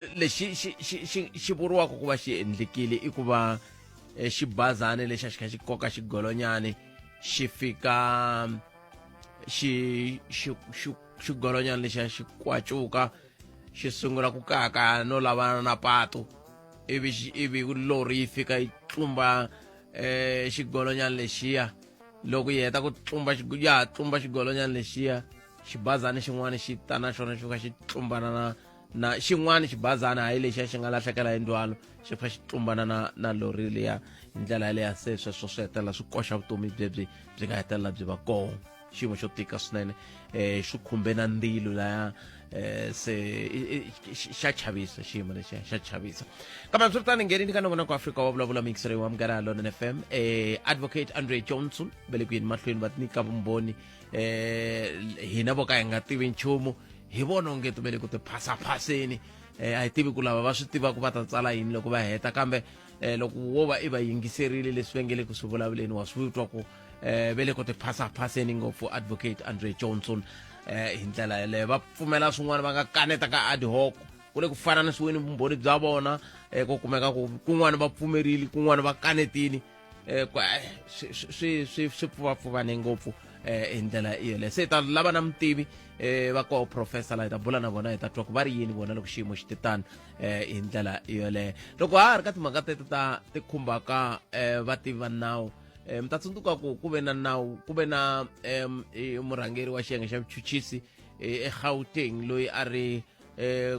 lexi xi vuriwaka ku va xi endlekile i ku va xibazana lexi a xi kha xi koka xigolonyani xi fika xigolonyana lexiya xi kwacuka xi sungula ku kaka no lavana na patu ivi lori yi fika yi tlumba xigolonyana lexiya loko yi heta ku tlumba xigolonyana lexiya xibazana xin'wana xi ta na xona xi fika xi tlumbana na xin'wana xibazana hayi lexiya xi nga lahlekela hi ndzwalo xi fika xi tlumbana na lori liya hi ndlela yaleya se sweswo swi hetelela swi koxa vutomi byi nga hetelela byi va kona xiyimo xo tika swinene swi khumbe na ndzilo laya se xa chavisa xiyimo lexiya xa chavisa kambe swi ri tani nghenini ka nongonoko Afrika wa vulavula mixere wa mugara ya London FM advocate Andre Johnson velekweni mahlweni va nyika vumbhoni hina vo ka hi nga tivi nchumu hi vona onge tumele ku ti phasaphaseni a hi tivi ku lava va swi tivaka va ta tsala yini loko va heta kambe loko wo va i va yingiserile leswi va nge le ku swi vulavuleni wa swi twa ku ve le ku ti phasaphaseni ngopfu advocate Andre Johnson hi ndlela yaleyo va pfumela swin'wana va nga kaneta ka ad hoc ku le ku fana na swiweni vumbhoni bya vona ku kumeka ku kun'wana va pfumerile kun'wana va kanetini swi pfuvapfuvane ngopfu hi ndlela yeleyo se hi ta lava na mutivi va koho professor la hi ta bula na vona hi ta twa ku va ri yini vona loko xiyimo xi titani hi ndlela yeleyo loko ha ha ri ka timhaka teto ti khumbaka vativi va nawu mi ta tsundzuka ku ku ve na nawu ku ve na murhangeri wa xiyenge xa vuchuchisi eGauteng loyi a ri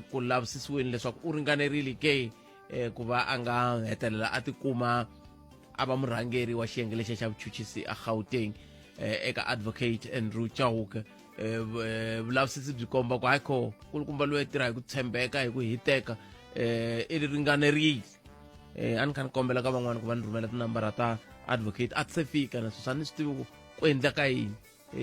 ku lavisisiweni leswaku u ringanerile ke ku va a nga hetelela a tikuma a va murhangeri wa xiyenge lexiya xa vuchuchisi eGauteng eka advocate Andrew Chauke vulavisisi byi komba ku hayikho kulukumba loyi tirha hi ku tshembeka hi ku hiteka i ringanerile a ni kha ni kombela ka van'wana ku va ni rhumela tinambara ta advocate a ti se fika na sweswi a ni swi tivi ku endleka yini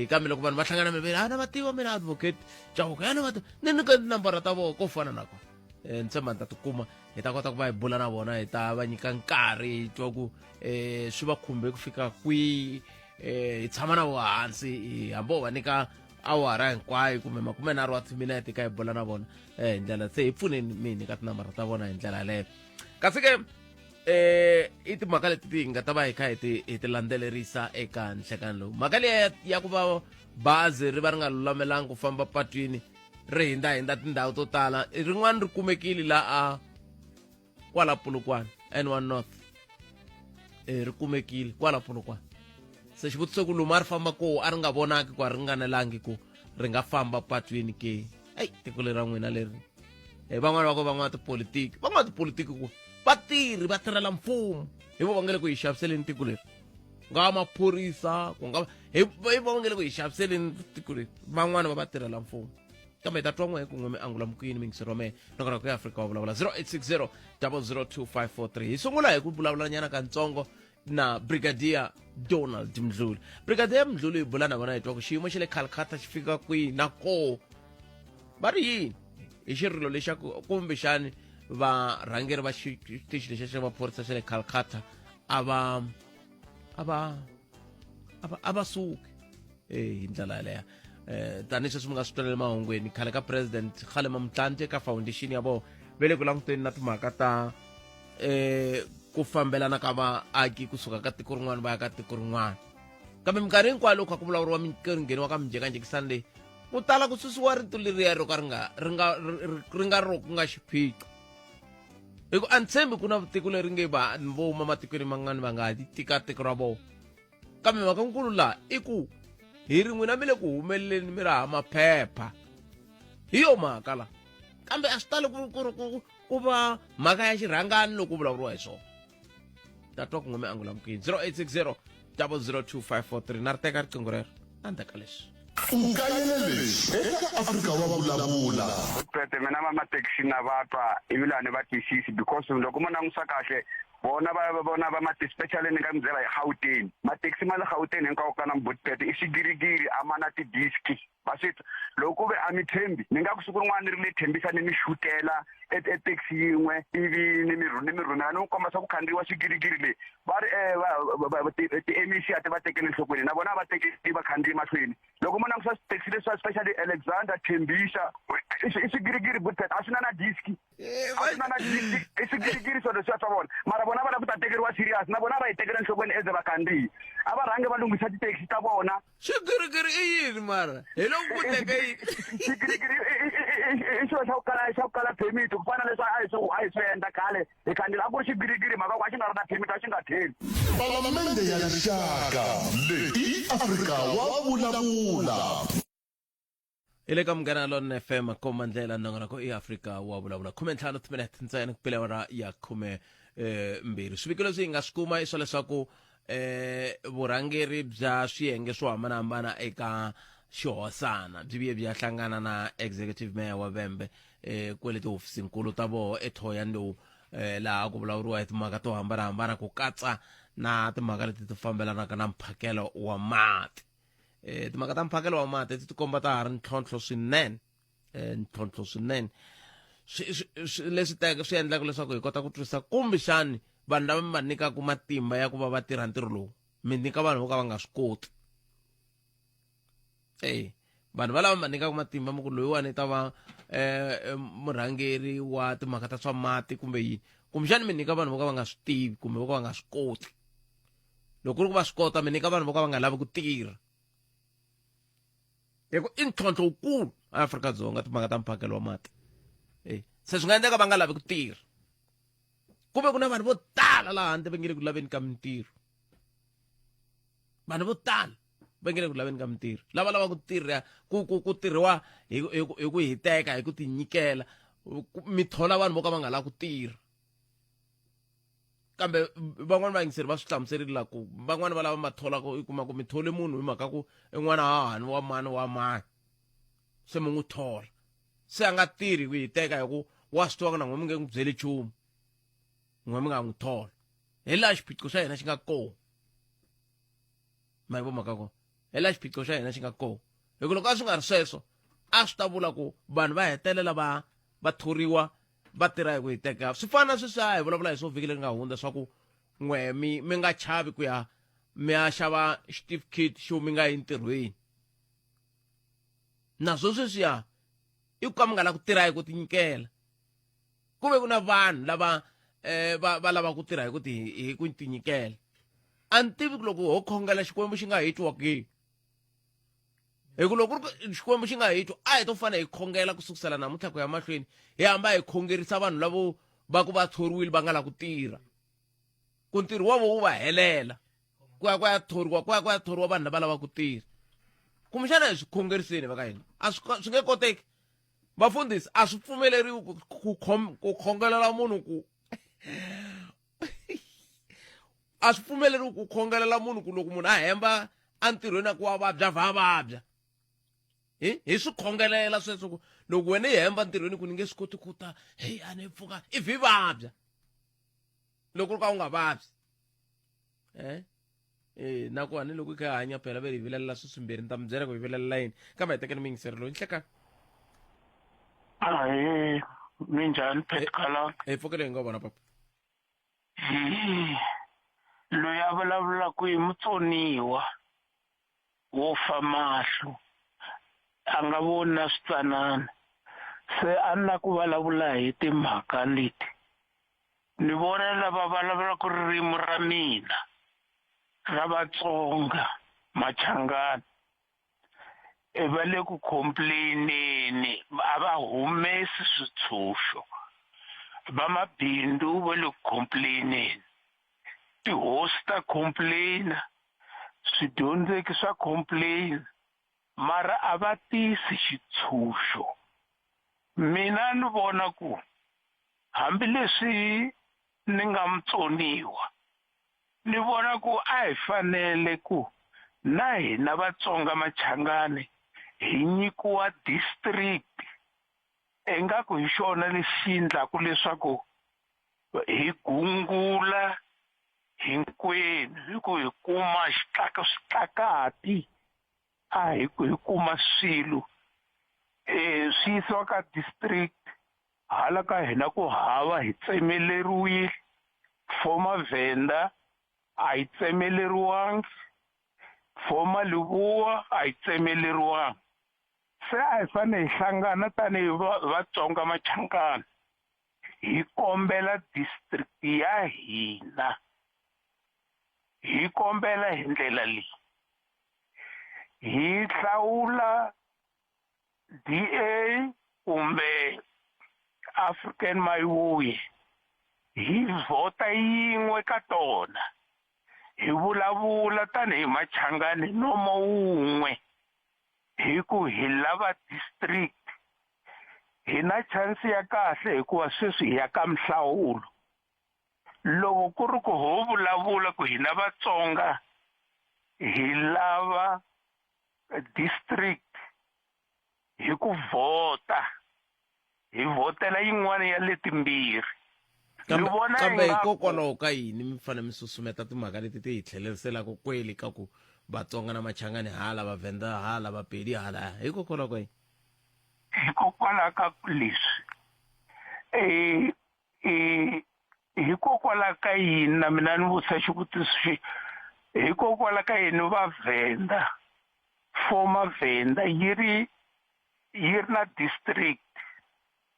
kambe loko vanhu va hlangana mi vele a na va tiva mina advocate Chauke a na va ni nyika tinambara ta vona ko fana na kwa ni tshemba ni ta tikuma hi ta kota ku va hi bula na vona hi ta va nyika nkarhi hi twa ku swi va khumbe ku fika kwihi hi tshama na vo hansi hambi ho va nyika awara hinkwayo kumbe 30 minute ka hi bula na vona hi ndlela se hi pfuneni mi nyika tinambara ta vona hi ndlela yaleyo kasi ke i timhaka leti ti nga ta va hi kha hi ti landzelerisa eka nhlekani lowu mhaka leyi ya ku va bazi ri va ri nga lulamelangi ku famba patwini ri hindza tindhawu to tala rin'wana ri kumekile laha kwala Polokwane N1 North ri kumekile kwala Polokwane se xivutiso ku lomu a ri famba koho a ri nga vonaki ku a ri ringanelangi ku ri nga famba patwini ke tiko leri ra n'wina leri van'wana va ko van'wana tipolitiki ku vatirhi va tirhela mfumo hi vo va nge le ku hi xaviseleni tiko leri nga va maphorisa ku nga hi vo va nge le ku hi xaviseleni tiko leri van'wana va tirhela mfumo kambe hi ta twa n'we ku n'we mi angula mukuyini mingisero wa mehe nongonoko ya Afrika wa vulavula 0860 0022543 hi sungula hi ku vulavula nyana kantsongo na Brigadier Donald Mdluli. Brigadier Mdluli hi bula na vona hi twa ku xiyimo xa le Calcutta xi fika kwihi na koho va ri yini hi xirilo lexa kumbexani varhangeri va xitichi lexiya xa maphorisa xa le Calcutta a va suki hi ndlela yaleyo tanihi sweswi mi nga swi twanele mahungweni khale ka president Kgalema Motlanthe eka foundation ya vona ve le ku languteni na timhaka ta ku fambelana ka vaaki kusuka ka tiko rin'wana va ya ka tiko rin'wana kambe minkarhi hinkwayo loko kha ku vulavuriwa ngheniwa ka mijekajekisani leyi ku tala ku susiwa rito leriya ro ka ri nga ro ku nga xiphiqo hi ku a ni tshembi ku na tiko leri nge vo huma matikweni man'wana va nga tika tiko ra vona kambe mhakankulu laha i ku hi ri n'wina mi le ku humeleleni mi raha maphepha hi yo mhaka laha kambe a swi tali ku va mhaka ya xirhangani loko vulavuriwa hi swona ta twa ku n'we mi angula mukuyini 0860 0022543 na ri teka riqingho rero a ndeka leswi ukayelelesi eka Afrika wa vulavula mina mamathekisi na vatwa ivilani va twisisi because loko mo langusa kahle bona ba ma especially ni ka mzela eGauteng ma-taxi ma le Gauteng hinkwako ka na mbutete i xigirigiri a ma na ti-diski va swi twa loko ku ve a mi tshembi ni nga ku siku rin'wana ni ri le thembisa ni mi xutela taxi yin'we ivi ni mi rhumela ni n'wi komba swa ku khandziyiwa xigirigiri leyi va ri ti-MEC a ti va tekeli enhlokweni na vona a va tekeli vakhandziyi mahlweni loko mo langusa taxi leswi especially Alexander Thembisa i xigirigiri butete a swi na diski a swi na diski i xigirigiri swo leswiya swa vona mara vona va lava ku ta tekeriwa serious na vona va yi tekela enhlokweni as vakhandziyi a va rhangi va lunghisa ti-taxi ta vona xigirigiri i yini mara hi loko ku teke xigirigiri i xilo xa ku kala permit ku fana leswi a hi swi endla khale hi khandziyile a ku ri xigirigiri mhaka ku a xi nga ri na permit a xi nga theli Palamende ya rixaka leyi Afrika wa vulavula ile ka Munghana Lonene FM koma ndlela nongonoko eAfrika wa vulavula 15 timinete ntsena ku pela ra ya 12 swiviko leswi hi nga swi kuma i swa leswaku vurhangeri bya swiyenge swo hambanahambana eka xihosana byi vuye bya hlangana na executive mayor wa Vhembe kwele tihofisinkulu ta voho eThohoyandou laha ku vulavuriwa hi timhaka to hambanahambana ku katsa na timhaka leti ti fambelanaka na mphakelo wa mati timhaka ta mphakelo wa mati ti komba ta ha ri ntlhontlho swinene leswi teka swi endlaka leswaku hi kota ku twisisa kumbexani vanhu lava mi va nyikaka matimba ya ku va va tirha ntirho lowu mi nyika vanhu vo ka va nga swi koti vanhu va lava mi va nyikaka matimba mi ku loyiwani ta va murhangeri wa timhaka ta swa mati kumbe yini kumbexani mi nyika vanhu vo ka va nga swi tivi kumbe vo ka va nga swi koti loko ku ri ku va swi kota mi nyika vanhu vo ka va nga lavi ku tirha hikuva i ntlhontlho wukulu eAfrika-Dzonga timhaka ta mphakelo wa mati se swi nga endleka va nga lavi ku tirha kumbe ku na vanhu vo tala laha handle va nge le ku laveni ka mintirho vanhu vo tala va nge le ku laveni ka mintirho lava lava ku tirha ku tirhiwa hi ku hiteka hi ku tinyikela mi thola vanhu vo ka va nga lavi ku tirha kambe van'wani va yingiseri va swi hlamuserile la ku van'wani va lava ma tholaka i kuma ku mi thole munhu hi mhaka ku en'wana hahani wa mani se mi n'wi thola se a nga tirhi ku hiteka hi ku wa swi tiva na n'we mi nge n'wi byeli nchumu n'we mi nga n'wi thola hi laha xiphiqo xa hina xi nga kona ma yi vo mhaka kona hi laha xiphiqo xa hina xi nga kona hi ku loko a swi nga ri sweswo a swi ta vula ku vanhu va hetelela va thoriwa va tirha hi ku hiteka swi fana na sweswi hi vulavula hi swo vhiki leri nga hundza swa ku n'we mi nga chavi ku ya mi ya xava xitifiketi xo mi nga yi ntirhweni naswo sweswiya i ku ka mi nga lavi ku tirha hi ku tinyikela kumbe ku na vanhu lava va lava ku tirha hi ku tinyikela a ni tivi ku loko ho khongela xikwembu xi nga hetiwa ke hi ku loko xikwembu xi nga hetiwa a hi to fane hi khongela ku sukusela namuntlha ku ya mahlweni hi hamba hi khongerisa vanhu lavo va ku va thoriwile va nga lavi ku tirha ku ntirho wa vo wu va helela ku ya thoriwa vanhu lava lava ku tirha kumbexana hi swi khongeriseni va ka hina swi nge koteki vafundhisi a swi pfumeleriwi ku khongelela munhu ku a swi pfumeleriwi ku khongelela munhu ku loko munhu a hemba entirhweni ku wa vabya hi swi khongelela sweswo ku loko wena hi hemba ntirhweni ku ni nge swi koti ku ta heyi a ni pfuka if hi vabya loko ri ka u nga vabyi na ku ani loko hi kha hi hanya phela ve hi vilelela swi swimbirhi ni ta mi byela ku hi vilelela yini kambe hi tekeni miyingiseri loyi nhlekani Ahee, minjhani Phetkhala? hi pfukele hi nga vona papa Loyi a vulavulaka hi mutsoniwa wo fa mahlo a nga vona switsanana se a ni la ku vulavula hi timhaka leti ni vona lava vulavulaka ririmi ra mina ra Vatsonga Machangani va le ku complaineni a va humesi switshunxo vamabindzu va le ku complaineni tihosi ta complaina swidyondzeki swa complain mara a va tisi xitshunxo mina ni vona ku hambileswi ni nga mutsoniwa ni vona ku a hi fanele ku na hina Vatsonga Machangani hi nyikiwa district engaku hi xona lexi endlaku leswaku hi gungula hinkwenu hi ku hi kuma switlakati a hi ku hi kuma swilo swi yisiwa ka district hala ka hina ku hava hi tsemeleriwile former Venda a yi tsemeleriwangi former Lebowa a yi tsemeleriwangi se a hi fane hi hlangana tanihi Vatsonga Machankana hi kombela district ya hina hi kombela hi ndlela leyi hi hlawula DA kumbe African Mayivuyi hi vhota yin'we ka tona hi vulavula tanihi Machangani nomo wun'we hi ku hi lava district hi na chance ya kahle hikuva sweswi hi ya ka mihlawulo loko ku ri ku ho vulavula ku hina Vatsonga hi lava district hi ku vhota hi vhotela yin'wana ya le timbirhi kambe hikokwalaho ka yini mi fane mi susumeta timhaka leti ti hi tlheleriselaku kweli ka ku Vatsonga na Machangani hala Vavenda hala Vapedi hala hikokwalaho ka yini hikokwalaho ka leswi hikokwalaho ka yini na mina ni vutisa xivutiso hikokwalaho ka yini Vavenda former Venda yi ri na district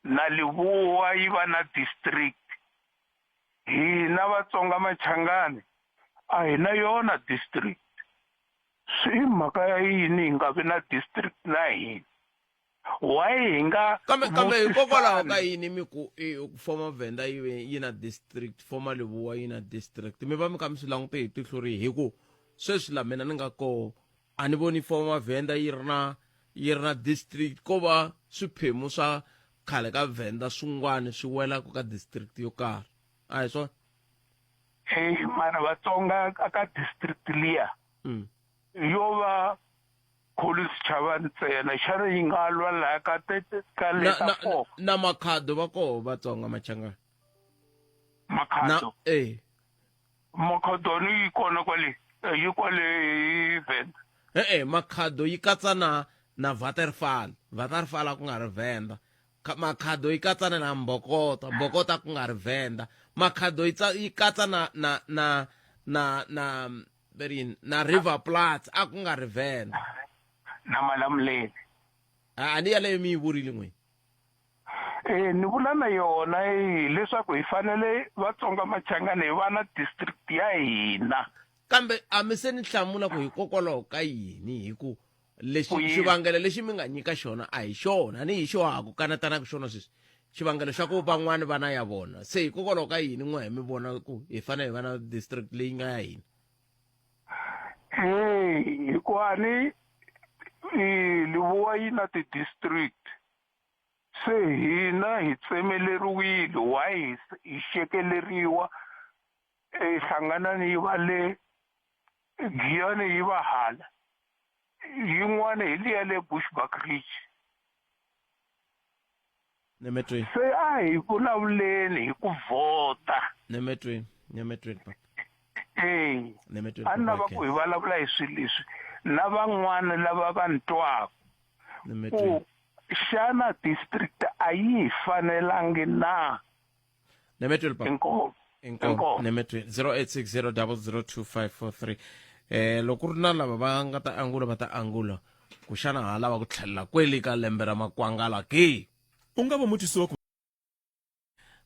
na Lebowa yi va na district hina Vatsonga Machangani a hi na yona district swi mhaka ya yini hi nga vi na district na hina why hi nga kambe hikokwalaho ka yini mi ku former Venda yi na district former Lebowa yi na district mi va mi kha mi swi langute hi tihlo rihi hi ku sweswi la mina ni nga koho a ni voni former Venda yi ri na district ko va swiphemu swa khale ka Venda swin'wana swi wela ka district yo karhi a hi swona mara Vatsonga ka district liya yo va Collins Chavani ntsena xana yi nga lwa laha ka leta 4 na Makhado va koho Vatsonga Machangani Makhado Makhado ni yi kona kwale Venda Makhado yi katsa na Waterfall ku nga ri Venda Makhado yi katsa na Mbokota ku nga ri Venda Makhado yi katsa na River Plate a ku nga ri Venda na Malamulele a ni yaleyo mi yi vurile n'wini ni vula na yona leswaku hi fanele Vatsonga Machangani hi va na district ya hina kambe a mi se ni hlamula ku hikokwalaho ka yini hi ku lexi xivangelo lexi mi nga nyika xona a hi xona ni hi xohaku kanetanaku xona sweswi xivangelo xa ku van'wani vana ya vona se hikokwalaho ka yini n'we hi mi vona ku hi fanele hi va na district leyi nga ya hina hikuva ni Lebowa yi na ti-district se hina hi tsemeleriwile why hi xekeleriwa Hlanganani yi va le Giyani yi va hala yin'wana hi liya le Bushbuckridge se a hi vulavuleni hi ku vhota nemetweni papa a ni lava ku hi vulavula hi swilo leswi na van'wana lava va ni twaka ku xana district a yi hi fanelangi na nemetweni papa inkomo nemetweni 0860002543 loko ku ri na lava va nga ta angula va ta angula ku xana ha lava ku tlhelela kweli ka lembe ra makwangala ke u nga va mutwisi wa ku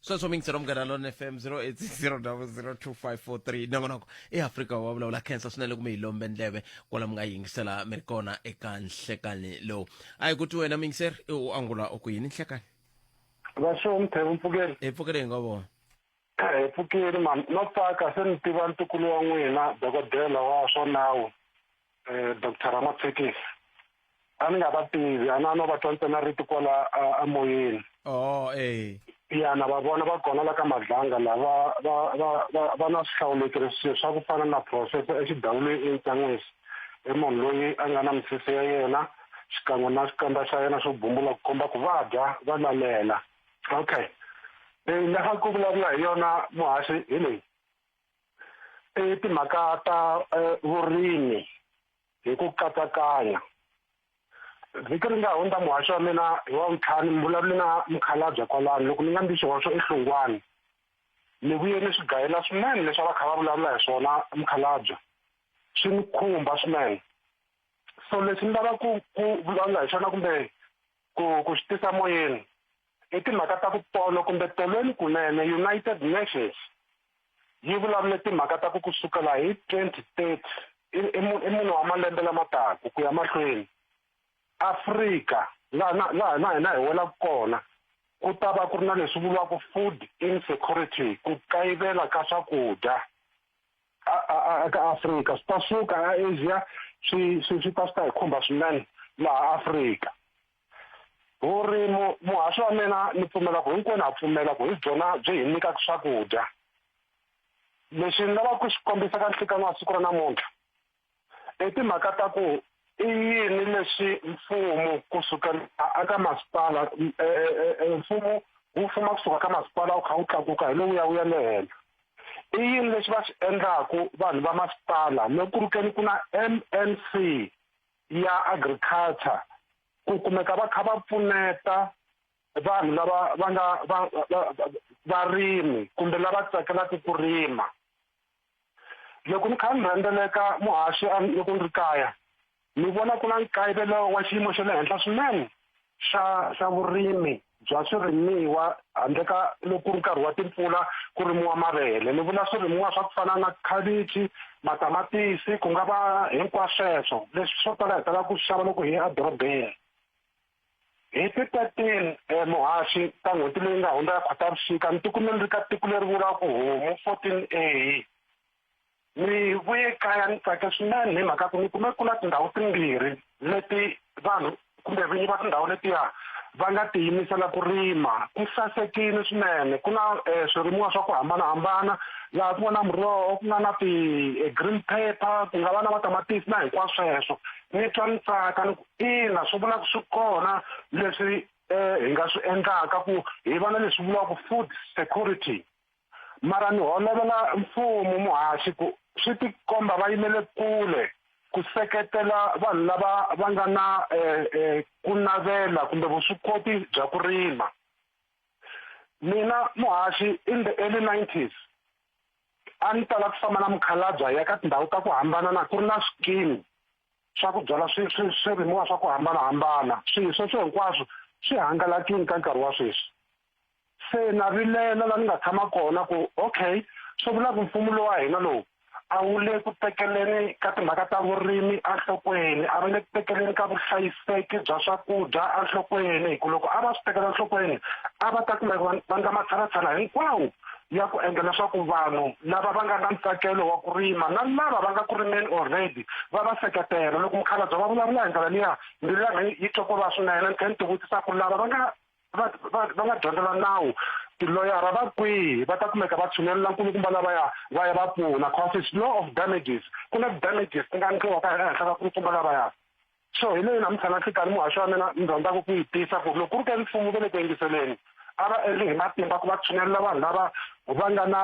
sweswo mi ngisera Munghana Lonene FM 0860002543 nangonako eAfrika wa vulavula khensa swinene kumbe hi lombe ndleve kwala mi nga yingisela mi ri kona eka nhlekani lowu a hi kuti wena mi yingiseri u angula o ku yini nhlekani Vasho Mthembu Mpfukeni Mpfukeni hi nga vona Mpfukeni mama no paka se ni tiva ntukulu wa n'wina dokodela wa swa nawu Dr. Ramatsekisi a ni nga va tivi a na no va twantsena riti kwala a moyeni yana va vona va kona la ka Madlanga lava va na swihlawulekisi swa ku fana na process exidawulweni eNtsangwesi munhu loyi a nga na misisi ya yena xikan'we na xikandza xa yena xo bumbula ku komba ku va dya va lalela okay laha ku vulavula hi yona muhaxi hi leyi timhaka ta vurimi hi ku katsakanya vhiki ri nga hundza muhaxi wa mina hi wa vutlhanu ni vulavule na mukhalabye kwalano loko ni nga ndzi xihoxo enhlungwane ni vuye ni swi gayela swinene leswi a va kha va vulavula hi swona mukhalabye swi ni khumba swinene so leswi ni lava ku vulavula hi swona kumbe ku swi tisa moyeni i timhaka ta ku tolo kumbe tolweni kunene United Nations yi vulavule timhaka ta ku kusukela hi 2030 i munhu wa malembe lama taka ku ya mahlweni Afrika laha na hina hi wela kona ku ta va ku ri na leswi vuriwaka food insecurity ku kayivela ka swakudya ka Afrika swi ta suka Asia swi ta hi khumba swinene laha Afrika vurimi muhaxi wa mina ni pfumela ku hinkwenu ha pfumela ku hi byona byi hi nyikaka swakudya leswi ni lava ku swi kombisa ka nhlikani wa siku ra namuntlha i timhaka ta ku i yini leswi mfumo kusukela aka masipala mfumo wu fuma kusuka ka masipala wu kha wu tlakuka hi lowu ya le henhla i yini leswi va swi endlaku vanhu va masipala loko ku ri ke ni ku na MNC ya agriculture ku kumeka va kha va pfuneta vanhu lava va nga varimi kumbe lava tsakelaka ku rima loko ni kha ni rhendzeleka muhaxi loko ni ri kaya ni vona ku na nkayivelo wa xiyimo xa le henhla swinene xa vurimi bya swirimiwa handle ka loko ku ri nkarhi wa timpfula ku rimiwa mavele ni vula swirimiwa swa ku fana na khavichi matamatisi ku nga va hinkwasweswo leswi swo tala hi talaka ku xava loko hi ya edorobeni hi ti 13 muhaxi ta n'hweti leyi nga hundza ya khotavuxika ni tikume ni ri ka tiko leri vuriwaka Homu 14A ni vuye kaya ni tsake swinene hi mhaka ku ni kume ku na tindhawu timbirhi leti vanhu kumbe vinyi va tindhawu letiya va nga tiyimisela ku rima ku sasekile swinene ku na swirimiwa swa ku hambanahambana laha ku nga na muroho ku nga na green pepper ku nga va na matamatisi na hinkwasweswo ni twa ni tsaka ni ku ina swi vula ku swi kona leswi hi nga swi endlaka ku hi va na leswi vuriwaka food security mara ni holovela mfumo muhaxi ku swi tikomba va yimele kule ku seketela vanhu lava va nga na ku navela kumbe vuswikoti bya ku rima mina muhaxi in the early 90s a ni tala ku famba na mukhalabye ya ka tindhawu ta ku hambana na ku ri na scheme swa ku byala swirimiwa swa ku hambanahambana sweswo hinkwaswo swi hangalakini ka nkarhi wa sweswi se na vilela laha ni nga tshama kona ku okay swi vula ku mfumo lowu wa hina lowu a wu le ku tekeleni ka timhaka ta vurimi enhlokweni a va le ku tekeleni ka vuhlayiseki bya swakudya enhlokweni hi ku loko a va swi tekela enhlokweni a va ta kumeka va nga matshalatshala hinkwawo ya ku endla leswaku vanhu lava va nga na ntsakelo wa ku rima na lava va nga ku rimeni already va va seketela loko mukhalabye va vulavula hi ndlela liya mbilu ya mina yi twa ku va swinene ni tlhela ni ti vutisa ku lava va nga dyondzela nawu tiloyara va kwihi va ta kumeka va tshunelela nkulukumba lavaya va ya va pfuna cause it's law of damages ku na damages ti nga endliwaka ehenhla ka nkulukumba lavaya so hi leyi namuntlha na nhlikani muhaxi wa mina ni rhandzaka ku yi tisa ku loko ku ri ke mfumo ve le ku yingiseleni a va endli hi matimba ku va tshunelela vanhu lava va nga na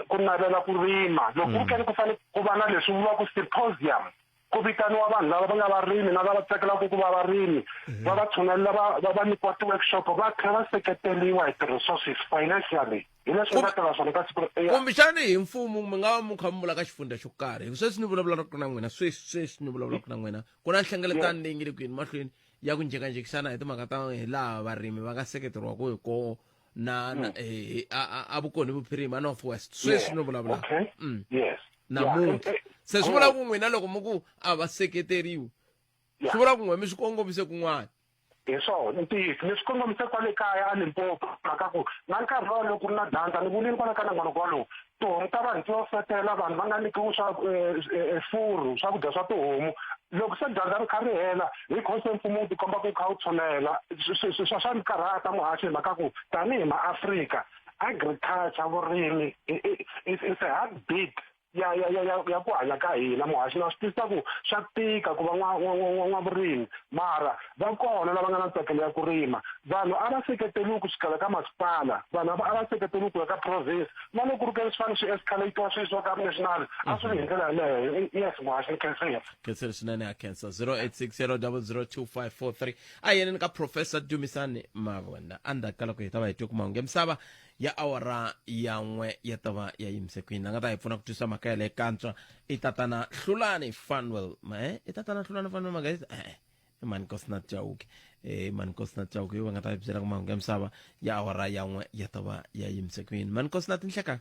ku navela ku rima loko ku ri ke ku fanele ku va na leswi vuriwaka symposium ku vitaniwa vanhu lava va nga varimi na lava tsakelaka ku va varimi va va tshunelela va nyikiwa ti-workshop va tlhela va seketeliwa hi ti-resources financially hi leswi nga tela swona ka siku kumbexani hi mfumo mi nga va mi kha mi vula ka xifundza xo karhi sweswi ni vulavulaka na n'wina sweswi ni vulavulaka na n'wina ku na nhlengeletano leyi nge le ku yini mahlweni ya ku njhekanjhekisana hi timhaka ta hi laha varimi va nga seketeriwaka hi kona na a vukoni vuphirima a North West sweswi ni vulavulaka namuntlha se swi vula ku n'wina loko mi ku a va seketeriwi swi vula ku n'we mi swi kongomise kun'wana hi swona ntiyiso ni swi kongomise kwale kaya a Limpopo mhaka ku na nkarhi lowu loko ku ri na dyandza ni vulini kwala ka nan'wana walowo tihomu ta vanhu ti yo fetela vanhu va nga nyikiwi furu swakudya swa tihomu loko se dyandza ri kha ri hela hi khose mfumo wu tikomba ku kha wu tshunela swa ni karhata muhaxi hi mhaka ku tanihi maafrika agriculture vurimi it's a heartbeat ya ku hanya ka hina muhaxi na swi tisa ku swa tika ku va n'wavurimi mara va kona lava nga na ntsakelo ya ku rima vanhu a va seketeliwi kusukela ka masipala vanhu a va seketeliwi ku ya ka province na loko ku ri ke swi fane swi escalatiwa swi yisiwa ka national a swi hi ndlela yaleyo yes muhaxi ni khensile khensile swinene ya khensa 0860002543 a yeneni ka professor Dumisani Mabunda anda ka loko hi ta va hi twe ku mahungu ya misava ya awara yan'we ya ta va ya yimise kwini a nga ta hi pfuna ku twisa mhaka ya le kantswa i tatana Hlulani Fanwell i tatana Hlulani Fanwell magazini mani Nkosinathi Chauke mani Nkosinathi Chauke yo va nga ta hi byela ku mahungu ya misava ya awara yan'we ya ta va ya yimise kwini mani Nkosinathi nhlekani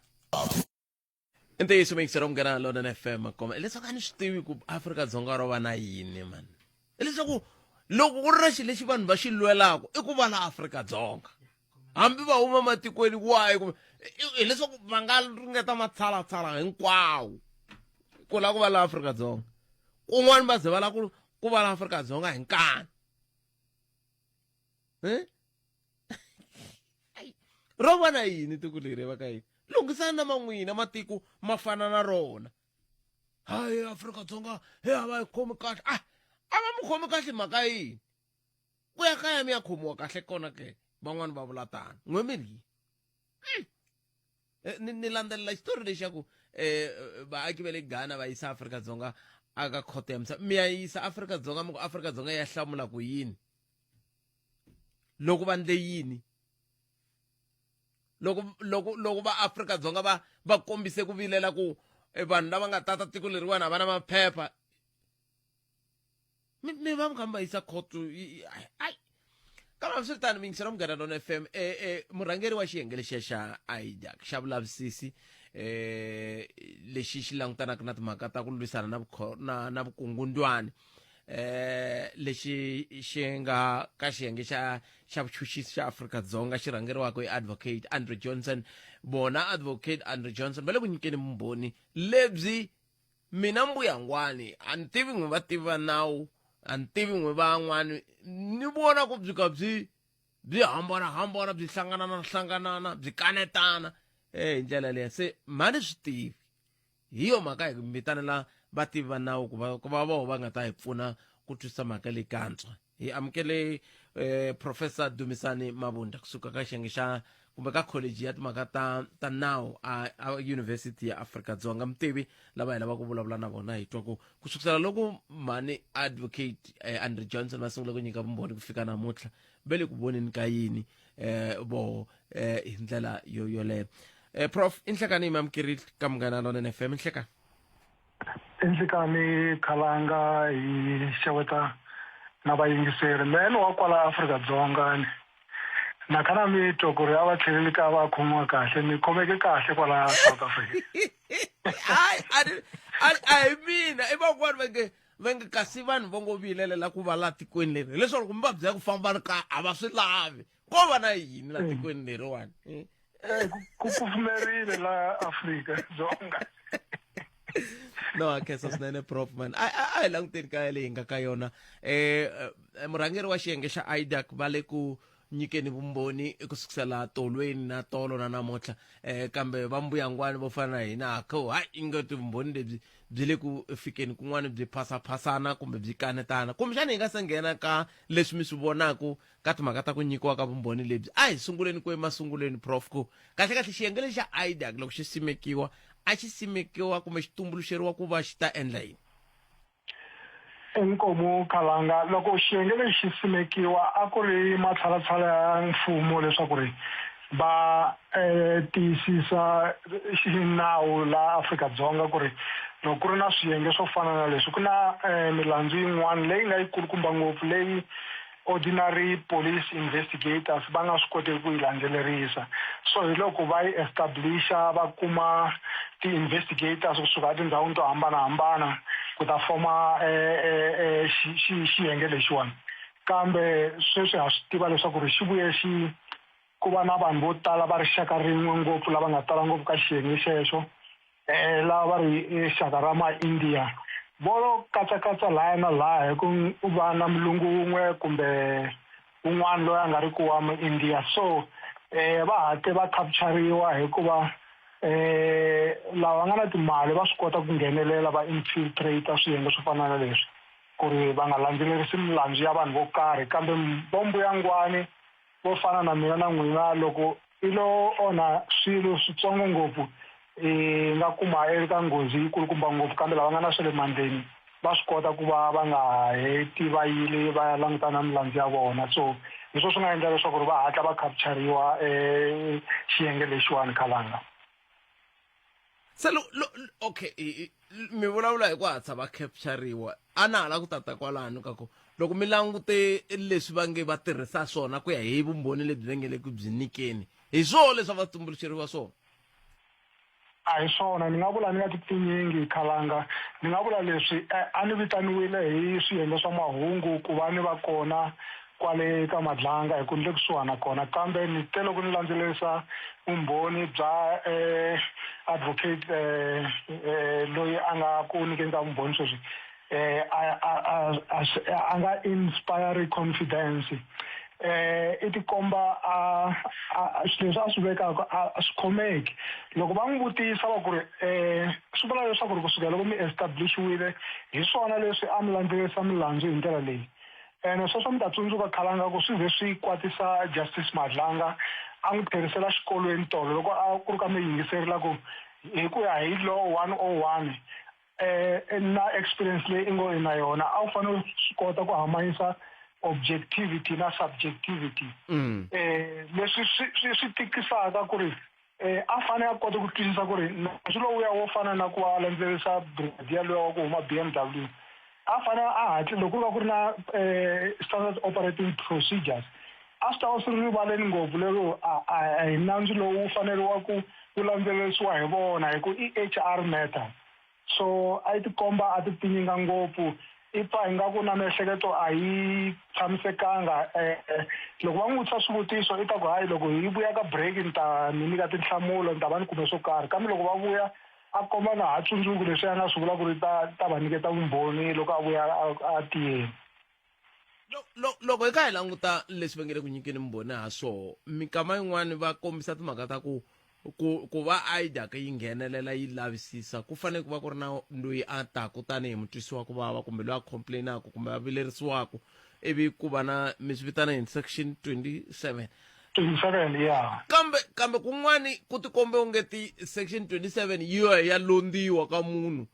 ntiyiso mikisero nghena London FM koma leswaku a ni swi tivi ku Afrika-Dzonga ro va na yini mani leswaku loko ku ri na xilo lexi vanhu va xi lwelaka i ku va la Afrika-Dzonga hambi va huma matikweni wayi kumbe hileswaku va nga ringeta matshalatshala hinkwawo ku la ku va la Afrika-Dzonga kun'wana va ze va la ku va la Afrika-Dzonga hi nkani ro va na yini tiko leri va ka yini lungisana na man'wina matiko ma fana na rona hayi Afrika-Dzonga he a va yi khomi kahle a va mi khomi kahle mhaka yini ku ya kaya mi ya khomiwa kahle kona ke van'wani va vula tani n'we miri ni landzelela xitori lexi ya ku vaaki va le Ghana va yisa Afrika-Dzonga aka khoto ya misava mi ya yisa Afrika-Dzonga mi ku Afrika-Dzonga ya hlamula ku yini loko va ndle yini loko va Afrika-Dzonga va kombise ku vilela ku vanhu lava nga tata tiko leriwani a va na maphepha mi va mi kha mi va yisa khoto kambe swi ri tani mingisero Munghana Lonene FM murhangeri wa xiyenge lexiya xa IDAC xa vulavisisi lexi xi langutanaka na timhaka ta ku lwisana na vukungundwani lexi xi nga ka xiyenge xa vuchuchisi xa Afrika-Dzonga xi rhangeriwaka hi advocate Andrew Johnson bona advocate Andrew Johnson va le ku nyikeni vumbhoni lebyi mina mbuyangwani a ni tivi n'wi va tiva nawu a ni tivi n'wi van'wani ni vona ku byi ka byi hambanahambana byi hlanganana byi kanetana hi ndlela leya se mani swi tivi hi yo mhaka hi vitanela vativi va nawu ku va voho va nga ta hi pfuna ku twisisa mhaka leyi kantswa hi amukele Professor Dumisani Mabunda kusuka ka xiyenge xa kumbe ka college ya timhaka ta nawu a University ya Afrika-Dzonga mutivi lava hi lava ku vulavula na vona hi twa ku kusukela loko mani advocate Andrew Johnson va sungula ku nyika vumbhoni ku fika namuntlha va le ku voneni ka yini voho hi ndlela yoleyo Prof inhlekani mi amukeri ka Munghana Lonene FM inhlekani inhlekani Khalanga hi xeweta na vayingiseri meni wa kwala Afrika-Dzonga na kana mi twa ku ri a va tlheleli ka va khomiwa kahle mi khomeke kahle kwala South Africa I mean I van'wani va nge kasi vanhu va ngo vilelela ku va la tikweni leri leswaku mi va byela ku famba ka a va swi lavi ko va na yini la tikweni leriwani ku kufumerile la Afrika-Dzonga no akhensa swinene Prof man a hi languteni ka leyi hi nga ka yona murhangeri wa xiyenge xa IDAC va le ku nyikeni vumbhoni kusukisela tolweni na tolo na namuntlha kambe va mbuyangwani vo fana na hina akho hayi ingati vumbhoni lebyi byi le ku fikeni kun'wana byi phasaphasana kumbe byi kanetana kumbexana hi nga se nghena ka leswi mi swi vonaka ka timhaka ta ku nyikiwa ka vumbhoni lebyi a hi sunguleni ku emasunguleni Prof ku kahle xiyenge lexi xa IDAC loko xi simekiwa a xi simekiwa kumbe xi tumbuluxeriwa ku va xi ta endla yini inkomo Khalanga loko xiyenge lexi simekiwa a ku ri matshalatshala ya mfumo leswaku ri va tiyisisa xinawu la Afrika-Dzonga ku ri loko ku ri na swiyenge swo fana na leswi ku na milandzu yin'wana leyi nga yikulukumba ngopfu leyi ordinary police investigators va nga swi koteki ku yi landzelerisa so hi loko va yi establisha va kuma ti-investigators kusuka tindhawini to hambanahambana ku ta foma xiyenge lexiwani kambe sweswi ha swi tiva leswaku ri xi vuye xi ku va na vanhu vo tala va rixaka rin'we ngopfu lava nga tala ngopfu ka xiyenge xexo lava va ri xaka ra ma-India vo katsakatsa laya na laya hi ku va na mulungu wun'we kumbe un'wana loyi a nga ri ku wa ma-India so va hatle va capture-riwa hikuva lava nga na timali va swi kota ku nghenelela va infiltrate swiyenge swo fana na leswi ku ri va nga landzelerisi milandzu ya vanhu vo karhi kambe mbuyangwani vo fana na mina na n'wina loko i lo onha swilo switsongo ngopfu nga kuma eka nghozi yikulukumba ngopfu kambe lava nga na swa le mandleni va swi kota ku va va nga heti va yile va ya languta na milandzu ya vona so leswo swi nga endla leswaku ri va hatla va capture-riwa xiyenge lexiwani khalanga se okay mi vulavula hi ku hatla va capture-riwa a na hala ku tata kwalano ka ku loko mi langute leswi va nge va tirhisa swona ku ya hi vumbhoni lebyi va nge le ku byi nyikeni hi swona leswi va tumbuluxeriwa swona a hi swona ni nga vula ni nga titinyingi khalanga ni nga vula leswi a ni vitaniwile hi swiyenge swa mahungu ku va ni va kona kwale ka madlanga hi ku ni le kusuhana kona kambe ni tele ku ni landzelerisa vumbhoni bya advocate loyi a nga ku nyikeni ka vumbhoni sweswi a nga inspire confidence i tikomba leswi a swi vekaka a swi khomeki loko va n'wi vutisa va ku ri swi vula leswaku ri kusukela loko mi establish-wile hi swona leswi a mi landzelerisa milandzu hi ndlela leyi ene sweswo mi ta tsundzuka khalanga ku swi ze swi kwatisa Justice Madlanga a n'wi tlherisela xikolweni tolo loko a ku ri ka mi yingiserila ku hi ku ya hi law 101 na experience leyi i ngo i na yona a wu fanele swi kota ku hambanyisa objectivity na subjectivity leswi swi tikisaka ku ri a fanele a kota ku twisisa ku ri nandzu lowuya wo fana na ku va landzelerisa brigadier loya wa ku huma BMW a fanele a hatli loko ku va ku ri na standard operating procedures a swi ta va swi ri rivaleni ngopfu lero a hi nandzu lowu wu faneriwaku wu landzelerisiwa hi vona hi ku i HR matter so a yi tikomba a ti tinyinga ngopfu i pfa hi nga ku na miehleketo a yi tshamisekanga loko va n'wi vutisa swivutiso i ta ku hayi loko hi vuya ka break ni ta mi nyika tinhlamulo ni ta va ni kume swo karhi kambe loko va vuya a komba na ha tsundzuki leswi a nga swi vula ku ri ta va nyiketa vumbhoni loko a vuya a tiyeni loko hi kha hi languta leswi va nge le ku nyikeni vumbhoni ha swoho mikama yin'wani va kombisa timhaka ta ku va hijack yi nghenelela yi lavisisa ku fanele ku va ku ri na loyi a taku tanihi mutwisi wa ku vava kumbe loyi a complainaka kumbe a vilerisiwaku ivi ku va na mi swi vitana hi section 27 yeah kambe kun'wani ku tikombe ungeti section 27 ya londiwa ka munhu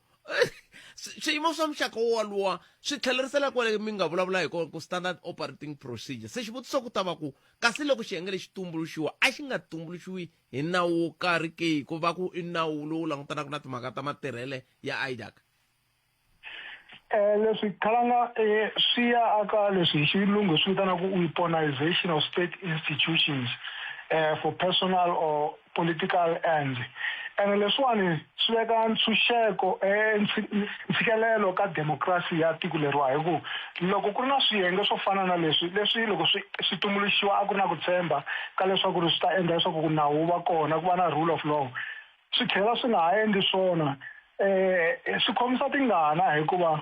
swiyimo swa muxaka wo walowa swi tlhelerisela kwale mi nga vulavula hi kona ku standard operating procedure se xivutiso ku ta va ku kasi loko xiyenge lexi tumbuluxiwa a xi nga tumbuluxiwi hi nawu wo karhi ke ku va ku i nawu lowu langutanaka na timhaka ta matirhele ya hijack leswi khalanga swi ya aka leswi hi xilungu swi vitanaka weaponization of state institutions for personal or political ends ene leswiwani swi veka ntshunxeko ntshikelelo ka demokrasi ya tiko leriwa hi ku loko ku ri na swiyenge swo fana na leswi loko swi tumbuluxiwa a ku ri na ku tshemba ka leswaku ri swi ta endla leswaku ku nawu wu va kona ku va na rule of law swi tlhela swi nga ha endli swona swi khomisa tingana hikuva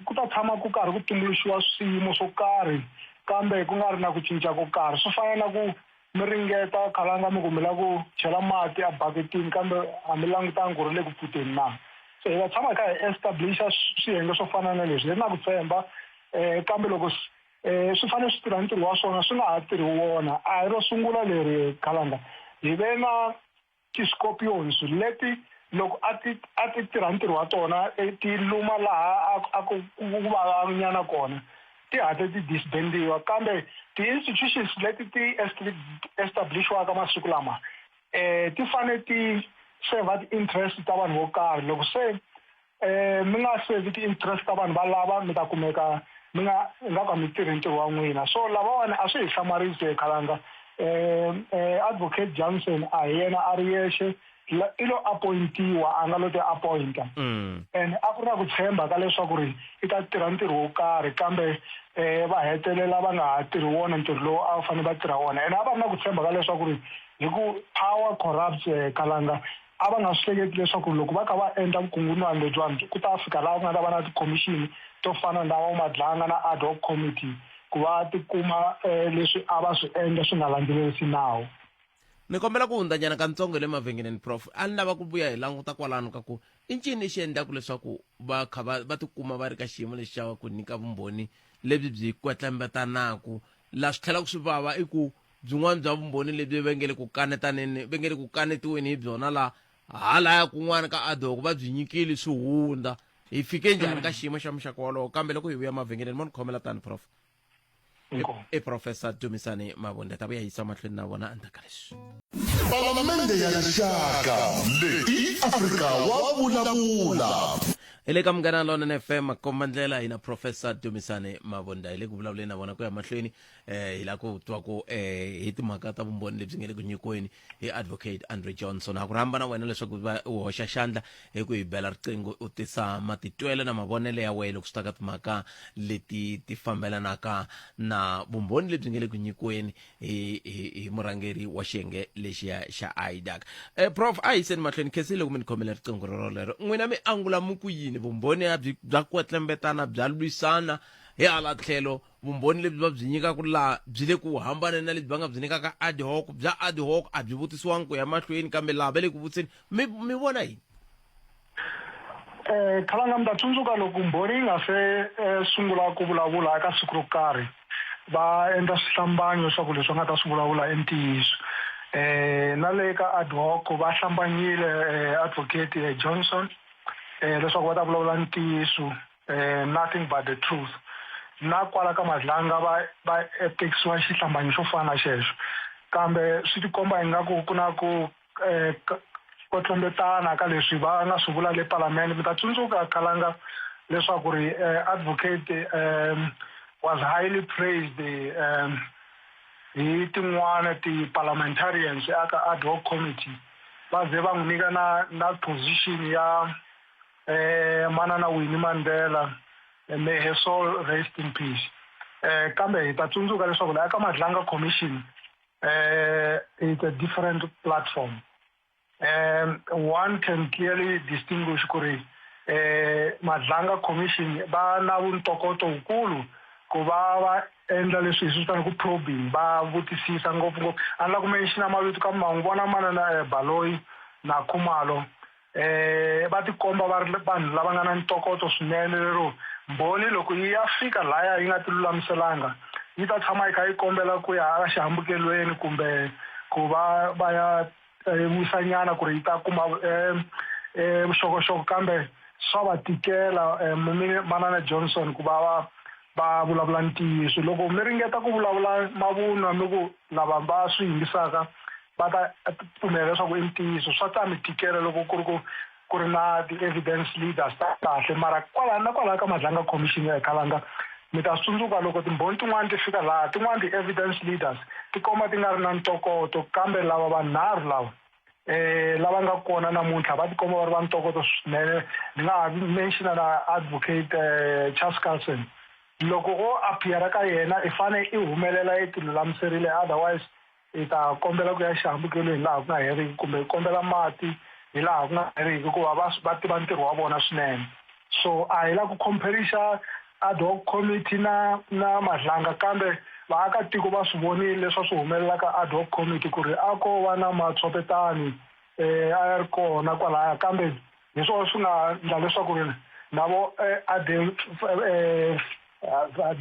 ku ta tshama ku karhi ku tumbuluxiwa swiyimo swo karhi kambe ku nga ri na ku cinca ko karhi swi fana na ku mi ringeta khalanga mi ku mi lava ku chela mati abaketini kambe a mi langutanga ku ri le ku pfuteni na so hi va tshama kha hi establisha swiyenge swo fana na leswi na ku tshemba kambe loko swi fanele swi tirha ntirho wa swona swi nga ha tirhi wona a hi ro sungula leri khalanga hi ve na ti-scorpions leti loko a ti tirha ntirho wa tona ti luma laha a ku va nyana kona ti hatla ti disbandiwa kambe ti-institutions leti ti establishwaka masiku lama ti fanele ti serva ti-interest ta vanhu vo karhi loko se mi nga servi ti-interest ta vanhu valava mi ta kumeka mi nga ka mi tirhi ntirho wa n'wina so lavawani a swi hi hlamarisi khalanga advocate Johnson a hi yena a ri yexe i lo appointiwa a nga lo ti appointa and a ku ri na ku tshemba ka leswaku ri i ta tirha ntirho wo karhi kambe va hetelela va nga ha tirhi wona ntirho lowu a va fanele va tirha wona and a va ri na ku tshemba ka leswaku ri hi ku power corrupts khalanga a va nga swi hleketi leswaku loko va kha va endla vukungundzwana lebyiwani ku ta fika laha ku nga ta va na ti-commission to fana na va madlanga na ad hoc committee ku va tikuma leswi a va swi endla swi nga landzelerisi nawu ni kombela ku hundzanyana kantsongo le mavhengeleni prof a ni lava ku vuya hi languta kwalano ka ku i ncini lexi endlaku leswaku va kha va tikuma va ri ka xiyimo lexi xa ku nyika vumbhoni lebyi byi kwetlembetanaku laha swi tlhelaka swi vava i ku byin'wana bya vumbhoni lebyi va nge le ku kanetiweni hi byona laha halaya kun'wana ka adhoku va byi nyikile swi hundza hi fike njhani ka xiyimo xa muxaka wolowo kambe loko hi vuya mavhengeleni mo ni khomela tani prof i professor Dumisani Mabunda ta vuya yisa mahlweni na vona endzhaku ka leswi Palamende ya rixaka leyi Afrika wa vulavula. hi le ka Munghana Lonene FM makomba ndlela hina professor Dumisani Mabunda hi le ku vulavuleni na vona ku ya mahlweni hi la ku twa ku hi timhaka ta vumbhoni lebyi nge le ku nyikiweni hi advocate Andre Johnson ha ku rhamba na wena leswaku u hoxa xandla hi ku hi bela riqingho u tisa matitwelo na mavonelo ya wena loko swi ta ka timhaka leti ti fambelanaka na vumbhoni lebyi nge le ku nyikiweni hi murhangeri wa xiyenge lexiya xa IDAC prof a hi seni mahlweni khesile ku mi ni khomela riqingho rorolero n'wina mi angula mu ku yini vumbhoni bya kwetlembetana bya lwisana hi hala tlhelo vumbhoni lebyi va byi nyikaka laha byi le ku hambana na lebyi va nga byi nyikaka ad hoc bya ad hoc a byi vutisiwangi ku ya mahlweni kambe laha va le ku vutiseni mi vona yini khalanga mi ta tsundzuka loko mbhoni yi nga se sungula ku vulavula eka siku ro karhi va endla swihlambanyo swa ku leswi va nga ta swi vulavula i ntiyiso na le ka ad hoc va hlambanyile advocate Johnson leswaku va ta vulavula ntiyiso nothing but the truth na kwala ka madlanga va tekisiwa xihlambanyo xo fana na xexo kambe swi tikomba ingaku ku na ku kwetlembetana ka leswi va nga swi vula le palamende mi ta tsundzuka khalanga leswaku ri advocate was highly praised hi tin'wana ti-parliamentarians aka ad hoc committee va ze va n'wi nyika na position ya manana Winnie Mandela may her soul rest in peace kambe hi ta tsundzuka leswaku la aka madlanga commission it's a different platform one can clearly distinguish ku ri madlanga commission va na vuntokoto wukulu ku va endla leswi hi swi vitana ku probing va vutisisa ngopfungopfu a ni la ku menxiona mavito ka mahungu vona manana Baloyi na Khumalo va tikomba va ri vanhu lava nga na ntokoto swinene lero mbhoni loko yi ya fika laya yi nga ti lulamiselanga yi ta tshama yi kha yi kombela ku ya a xihambukelweni kumbe ku va ya wisanyana ku ri yi ta kuma vuxokoxoko kambe swa va tikela manana Johnson ku va vulavula ntiyiso loko mi ringeta ku vulavula mavunwa mi ku lava va swi yingisaka va ta pfumela leswaku i ntiyiso swa ta mi tikela loko ku ri na ti-evidence leaders ta kahle mara kwalaha ka madlanga commission ya khalanga mi ta tsundzuka loko timbhoni tin'wana ti fika laha tin'wana ti-evidence leaders ti komba ti nga ri na ntokoto kambe lava vanharhu lava nga kona namuntlha va tikomba va ri va ntokoto swinene ni nga ha menxiona na advocate Charles Carlson loko o appeara ka yena i fane i humelela i ti lulamiserile otherwise i ta kombela ku ya xihambukelweni laha ku nga heriki kumbe kombela mati hi laha ku nga heriki hikuva va tiva ntirho wa vona swinene so a hi la ku comparisha ad hoc committee na madlanga kambe vaakatiko va swi vonile leswi swi humelela ka ad hoc committee ku ri a ko va na matshopetani a ya ri kona kwalaya kambe hi swona swi nga endla leswaku ri na vo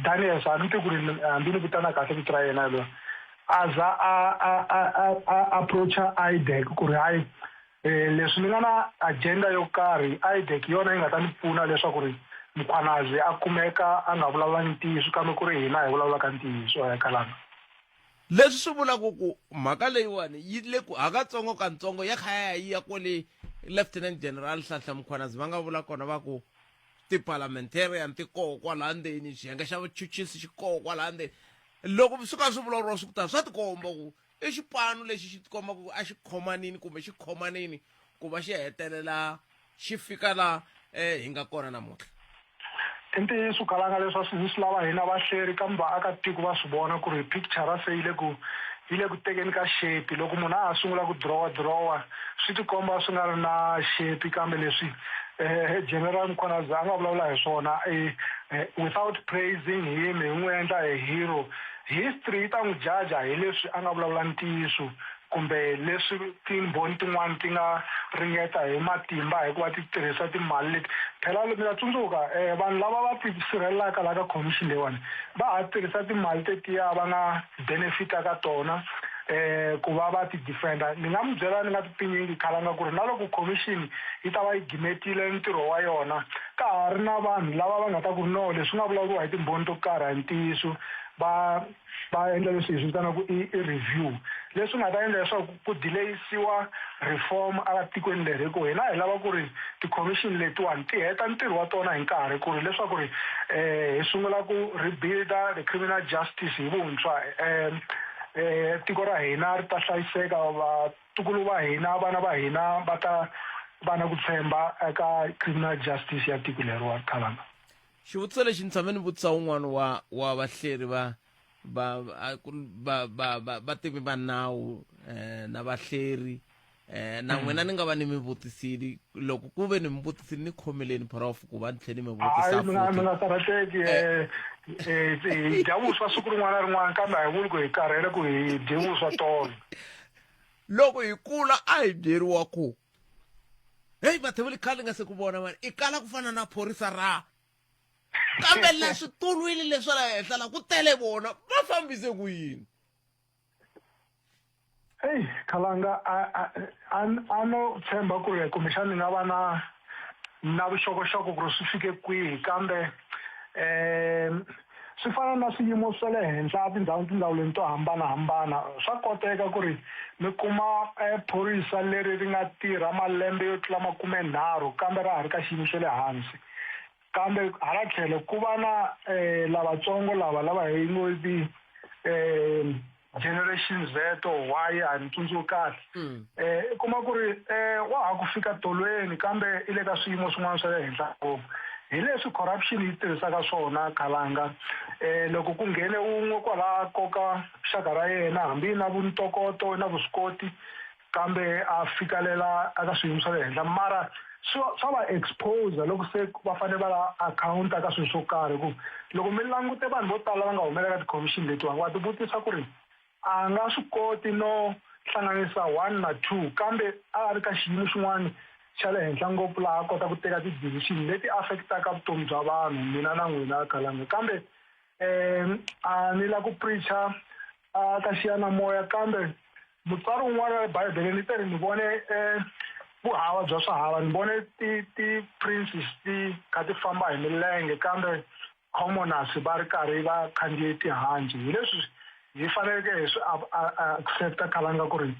Daniels a ni tivi ku ri hambi ni vitana kahle vito ra yena loyi aza a approacha IDEC ku ri hayi leswi ni nga na agenda yo karhi IDEC yona yi nga ta ni pfuna leswaku ri Mkhwanazi a kumeka a nga vulavula ntiyiso kambe ku ri hina hi vulavulaka ntiyiso ya kalanga leswi swi vulaka ku mhaka leyiwani yi le ku hakatsongo kantsongo ya khaya yi ya kwale Lieutenant General Hlahla Mkhwanazi va nga vula kona va ku ti-parliamentarian ti koho kwalaha ndzeni xiyenge xa vuchuchisi xi koho kwalaha ndzeni loko swi ka swi vulavuriwa swi ku tala swa tikomba ku i xipano lexi xi tikomba ku a xi khomanini kumbe xi khomanini ku va xi hetelela xi fika laha hi nga kona namuntlha i ntiyiso kalanga leswi swi lava hina vahleri kambe vaakatiko va swi vona ku ri picture se yi le ku tekeni ka shape loko munhu a sungula ku dirowa swi tikomba swi nga ri na shape kambe leswi General Mkhwanazi a nga vulavula hi swona without praising him hi n'wi endla a hero history yi ta n'wi jaja hi leswi a nga vulavula ntiyiso kumbe leswi timbhoni tin'wana ti nga ringeta hi matimba hikuva ti tirhisa timali leti phela mi ta tsundzuka vanhu lava va tisirhelelaka la ka commission leyiwani va ha tirhisa timali tetiya va nga benefita ka tona ku va va ti defenda ni nga mi byela ni nga tipinyingi khalanga ku ri na loko commission yi ta va yi gimetile ntirho wa yona ka ha ri na vanhu lava va nga ta ku no leswi nga vulavuriwa hi timbhoni to karhi hi ntiyiso va endla leswi hi swi vitanaka i review leswi nga ta endla leswaku ku delayisiwa reform aka tikweni leri hikuva hina hi lava ku ri ti-commission letiwani ti heta ntirho wa tona hi nkarhi ku ri leswaku ri hi sungula ku rebuilda the criminal justice hi vuntshwa tiko ra hina ri ta hlayiseka vatukulu va hina vana va hina va ta va na ku tshemba eka criminal justice ya tiko leriwa khalanga xivutiso lexi ni tshame ni vutisa wun'wana wa vahleri vativi va nawu na vahleri na n'wina ni nga va ni mi vutisile loko ku ve ni mi vutisile ni khomeleni prof ku va ni tlhela ni mi vutisa mi nga karhateki hi dya vuswa siku rin'wana na rin'wana kambe a hi vuli ku hi karhele ku hi dye vuswa tolo loko hi kula a hi byeriwa ku heyi vathevuli khale nga se ku vona mani i kala ku fana na phorisa ra kambe la switulwini leswa la henhla la ku tele vona va fambise ku yini heyi khalanga a no tshemba ku ri kumbexani ni nga va na vuxokoxoko ku ri swi fike kwihi kambe swi fana na swiyimo swa le henhla tindhawuleni to hambanahambana swa koteka ku ri mi kuma phorisa leri ri nga tirha malembe yo tlula 30 kambe ra ha ri ka xiyimo xa le hansi kambe hala tlhelo ku va na lavatsongo lava hi ngo generation Z or Y a ni tsundzuki kahle i kuma ku ri wa ha ku fika tolweni kambe i le ka swiyimo swin'wana swa le henhla ngopfu hi leswi corruption yi tirhisaka swona khalanga loko ku nghene un'we kwala koka xaka ra yena hambi na vuntokoto na vuswikoti kambe a fikalela aka swiyimo swa le henhla mara swa va expose loko se va fanele va account aka swilo swo karhi ku loko mi langute vanhu vo tala va nga humelela ka ti-commission letiwani va ti vutisa ku ri a nga swi koti no hlanganisa 1 na 2 kambe a ri ka xiyimo xin'wana xa le henhla ngopfu laha a kota ku teka ti-decision leti affectaka vutomi bya vanhu mina na n'wina khalanga kambe a ni la ku preacha ka xiyanamoya kambe mutswari wun'wana wa bibele ni teri ni vone vuhava bya swahava ni vone ti-princes ti kha ti famba hi milenge kambe commoners va ri karhi va khandziye tihanci hi leswi hi faneleke hi swi accepta khalanga ku ri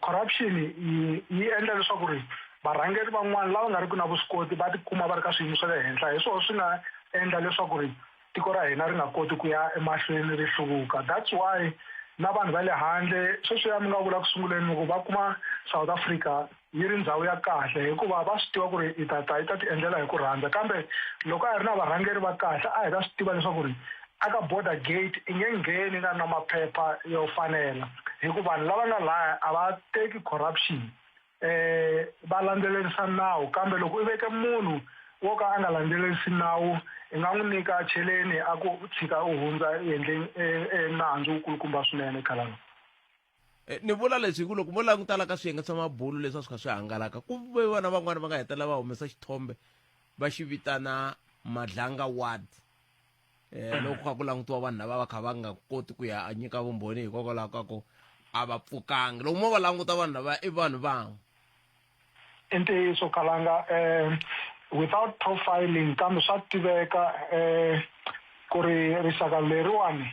corruption yi endla leswaku ri varhangeri van'wana lava nga ri ku na vuswikoti va tikuma va ri ka swiyimo swa le henhla hi swona swi nga endla leswaku ri tiko ra hina ri nga koti ku ya emahlweni ri hluvuka that's why na vanhu va le handle sweswiya mi nga vula ku sunguleni loko va kuma South Africa yi ri ndhawu ya kahle hikuva va swi tiva ku ri yi ta ti endlela hi ku rhandza kambe loko a hi ri na varhangeri va kahle a hi ta swi tiva leswaku ri aka border gate i nge ngheni na maphepha yo fanela hikuva vanhu lava nga laya a va teki corruption va landzelerisa nawu kambe loko i veke munhu wo ka a nga landzelerisi nawu i nga n'wi nyika cheleni a ku tshika u hundza endleni nandzu wukulukumba swinene khalanga ni vula leswi hi ku loko mo langutala ka swiyenge swa mabulu leswi a swi kha swi hangalaka ku ve vana van'wana va nga hetelela va humesa xithombe va xi vitana Madlanga ward loko kha ku langutiwa vanhu lava va kha va nga koti ku ya nyika vumbhoni hikokwalaho ka ku a va pfukangi loko mo va languta vanhu lava i vanhu van'we i ntiyiso khalanga without profiling kambe swa tiveka ku ri rixaka leriwani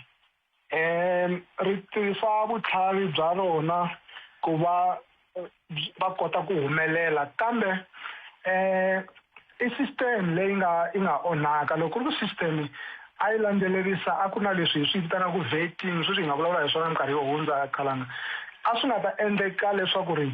ri tirhisa vutlhari bya rona ku va kota ku humelela kambe i system leyi nga onhaka loko ku ri system a yi landzelerisa a ku na leswi hi swi vitanaka vetting sweswi hi nga vulavula hi swona minkarhi yo hundza khalanga a swi nga ta endleka leswaku ri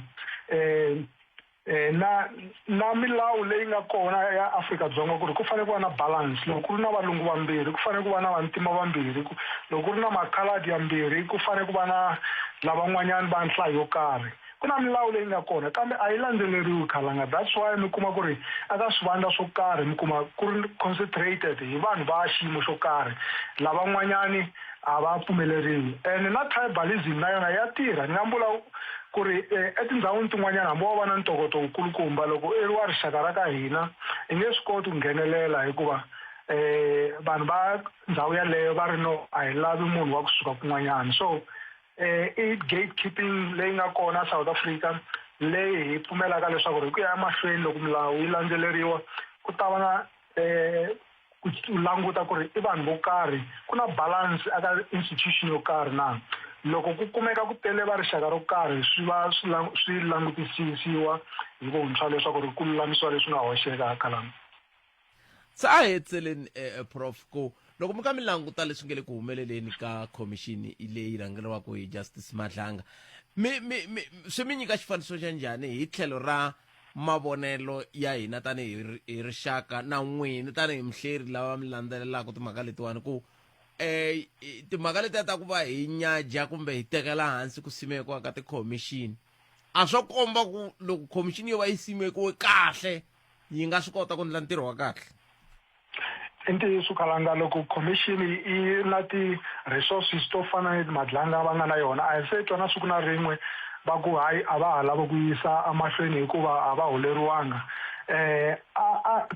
na milawu leyi nga kona ya Afrika-Dzonga ku ri ku fanele ku va na balance loko ku ri na valungu vambirhi ku fanele ku va na vantima vambirhi loko ku ri na makhaladi yambirhi ku fanele ku va na lavan'wanyani va nhlayo yo karhi ku na milawu leyi nga kona kambe a yi landzeleriwi khalanga. That's why mi kuma ku ri aka swivandla swo karhi mi kuma ku ri concentrated hi vanhu va xiyimo xo karhi, lavan'wanyani a va pfumeleriwi. And na tribalism na yona ya tirha. Ni nga vula ku ri etindhawini tin'wanyana hambi wo va na ntokoto wukulukumba loko i ri wa rixaka ra ka hina i nge swi koti ku nghenelela hikuva vanhu va ndhawu yaleyo va ri no a hi lavi munhu wa kusuka kun'wanyana. So i gatekeeping leyi nga kona South Africa leyi hi pfumelaka leswaku ri ku ya mahlweni loko milawu yi landzeleriwa ku ta va na ku languta ku ri i vanhu vo karhi ku na balance aka institution yo karhi na. Loko ku kumeka ku tele va rixaka ro karhi swi va swi langutisisiwa hi vuntshwa leswaku ri ku lulamisiwa leswi nga hoxeka kalama. sa a hetseleni prof ku loko mi ka mi languta leswi nge le ku humeleleni ka khomixini leyi rhangeriwaka hi Justice Madlanga swi mi nyika xifaniso xa njhani hi tlhelo ra mavonelo ya hina tanihi hi rixaka na n'wini tanihi mihleri lava mi landzelelaka timhaka letiwani ku timhaka letiya ta ku va hi nyaja kumbe hi tekela hansi ku simekiwa ka tikhomixini a swo komba ku loko khomixini yo va yi simekiwe kahle yi nga swi kota ku endla ntirho wa kahle? I ntiyiso khalanga loko commission yi na ti-resources to fana ni Madlanga va nga na yona a hi se twa na siku na rin'we va ku hayi a va ha lava ku yisa amahlweni hikuva a va holeriwanga.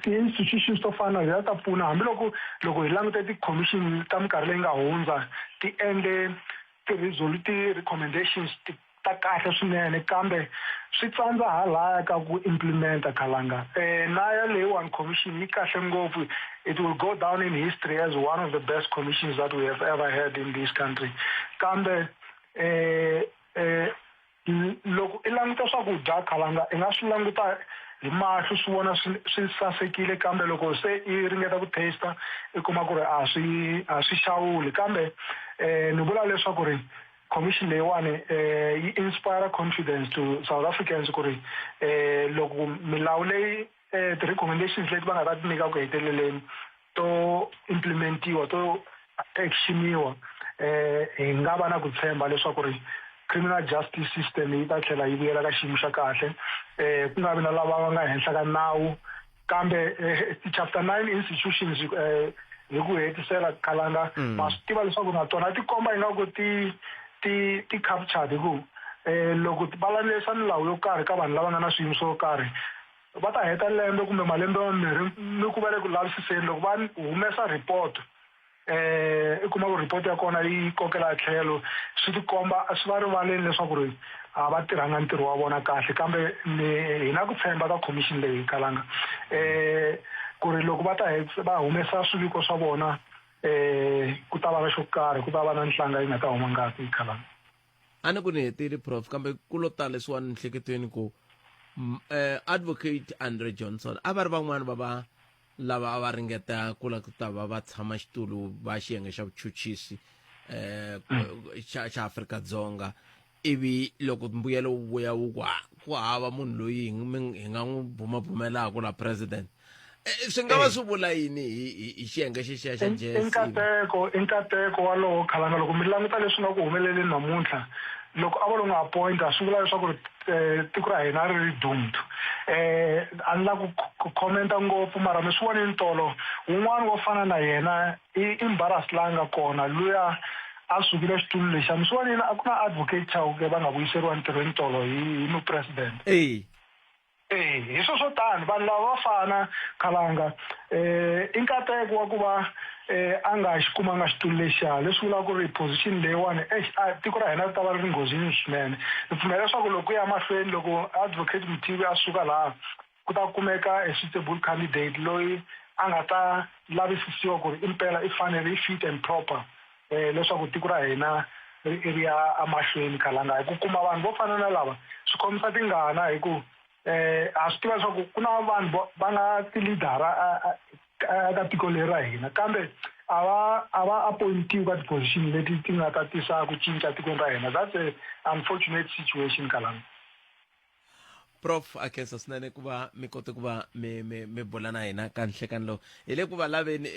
Ti-institutions to fana na ta pfuna hambiloko hi langute ti-commission ta minkarhi leyi nga hundza ti endle ti-recommendations ta kahle swinene kambe swi tsandza halaya ka ku implementa khalanga. Na ya leyiwani commission yi kahle ngopfu. It will go down in history as one of the best commissions that we have ever had in this country. Kambe loko i languta swakudya khalanga i nga swi languta hi mahlo swi vona swi sasekile kambe loko se i ringeta ku taster i kuma ku ri a swi xawuli. Kambe ni vula leswaku ri commission leyiwani yi inspire confidence to South Africans ku ri loko milawu leyi ti-recommendations leti va nga ta ti nyika ku heteleleni to implementiwa to actioniwa hi nga va na ku tshemba leswaku ri criminal justice system yi ta tlhela yi vuyela ka xiyimo xa kahle ku nga vi na lava va nga henhla ka nawu. Kambe ti-chapter 9 institutions hi ku hetisela khalanga ma swi tiva leswaku na tona ti komba ingaku ti captured hi ku loko va landzelerisa milawu yo karhi ka vanhu lava nga na swiyimo swo karhi va ta heta lembe kumbe malembe mambirhi ni ku va le ku lavisiseni loko va humesa report i kuma ku report ya kona yi kokela tlhelo swi tikomba swi va rivaleni leswaku ri a va tirhanga ntirho wa vona kahle. Kambe hi na ku tshemba ka commission leyi kalanga ku ri loko va humesa swiviko swa vona ku ta va na xo karhi ku ta va na nhlanga yi nga ta huma ngati khalanga. A ni ku ni hetile prof kambe ku lo tala leswiwani nhleketweni ku advocate Andre Johnson a va ri van'wani va lava a va ringeta ku la ku ta va tshama xitulu va xiyenge xa vuchuchisi xa Afrika-Dzonga ivi loko mbuyelo wu vuya wu ku hava munhu loyi hi nga n'wi bumabumelaka la president swi nga va swi vula yini hi xiyenge xexiya xa nkateko walowo khalanga loko mi languta leswi nga ku humeleleni namuntlha loko a va lo nga appointa swi vula leswaku tiko ra hina ri ri doomed. A ni la ku commenta ngopfu mara mi swi voni ntolo wun'wani wo fana na yena i embarrass la nga kona luya a sukile xitulu lexa mi swi vonini a ku na advocate chauke va nga vuyiseriwa ntirhweni ntolo hi mupresident. Hi swo tani vanhu lava va fana khalanga i nkateko wa ku va a nga xi kumanga xitulu lexiya leswi vulaka ku ri position leyiwani tiko ra hina ri ta va ri ri nghozini swinene. Ni pfumela leswaku loko ya mahlweni loko advocate Mthibi a suka laha ku ta kumeka a suitable candidate loyi a nga ta lavisisiwa ku ri impela i fanele i fit and proper leswaku tiko ra hina ri ya amahlweni khalanga. Hi ku kuma vanhu vo fana na lava swi khomisa tingana hi ku a swi tiva leswaku ku na vanhu va nga ti-leadera ka tiko leri ra hina kambe a va appointiwi ka ti-position leti ti nga ta tisa ku cinca tikweni ra hina. That's a unfortunate situation khalanga. Prof a khensa swinene ku va mi kote ku va mi bula na hina ka nhlekani lowu hi le ku va laveni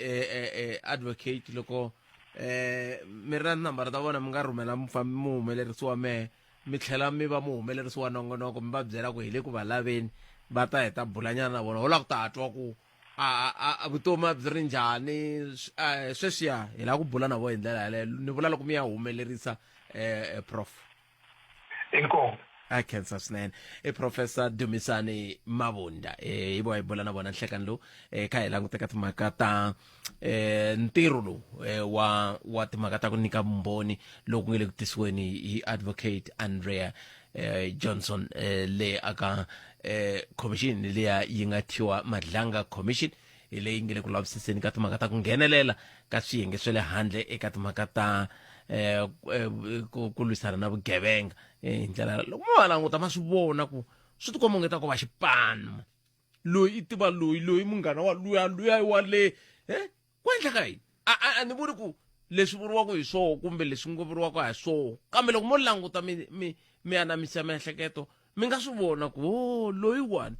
advocate loko mi ri na tinambara ta vona mi nga rhumela muhumelerisi wa mehe mi tlhela mi va muhumelerisi wa nongonoko mi va byela ku hi le ku va laveni va ta heta bulanyana na vona ho lava ku ta twa ku a vutomi byi ri njhani sweswiya hi lava ku bula na vo hi ndlela yaleyo ni vula loko mi ya humelerisa prof inkomo a khensa swinene professor Dumisani Mabunda hi vo hi bula na vona nhlekani lowu kha hi languteka timhaka ta ntirho lowu wa timhaka ta ku nyika vumbhoni loku ku nge le ku tisiweni hi advocate Andrea Johnson le aka commission leya yi nga thiwa Madlanga commission hi leyi nge le ku lavisiseni ka timhaka ta ku nghenelela ka swiyenge swa le handle eka timhaka ta ku lwisana na vugevenga hi ndlela loko mo languta ma swi vona ku swi tikomba ngeta ku va xipano loyi i tiva loyi munghana wa luya wa le ku endla ka yini a ni vuri ku leswi vuriwaka hi swona kumbe leswi nga vuriwaka hi swona kambe loko mo languta mi anamisa miehleketo mi nga swi vona ku loyi wani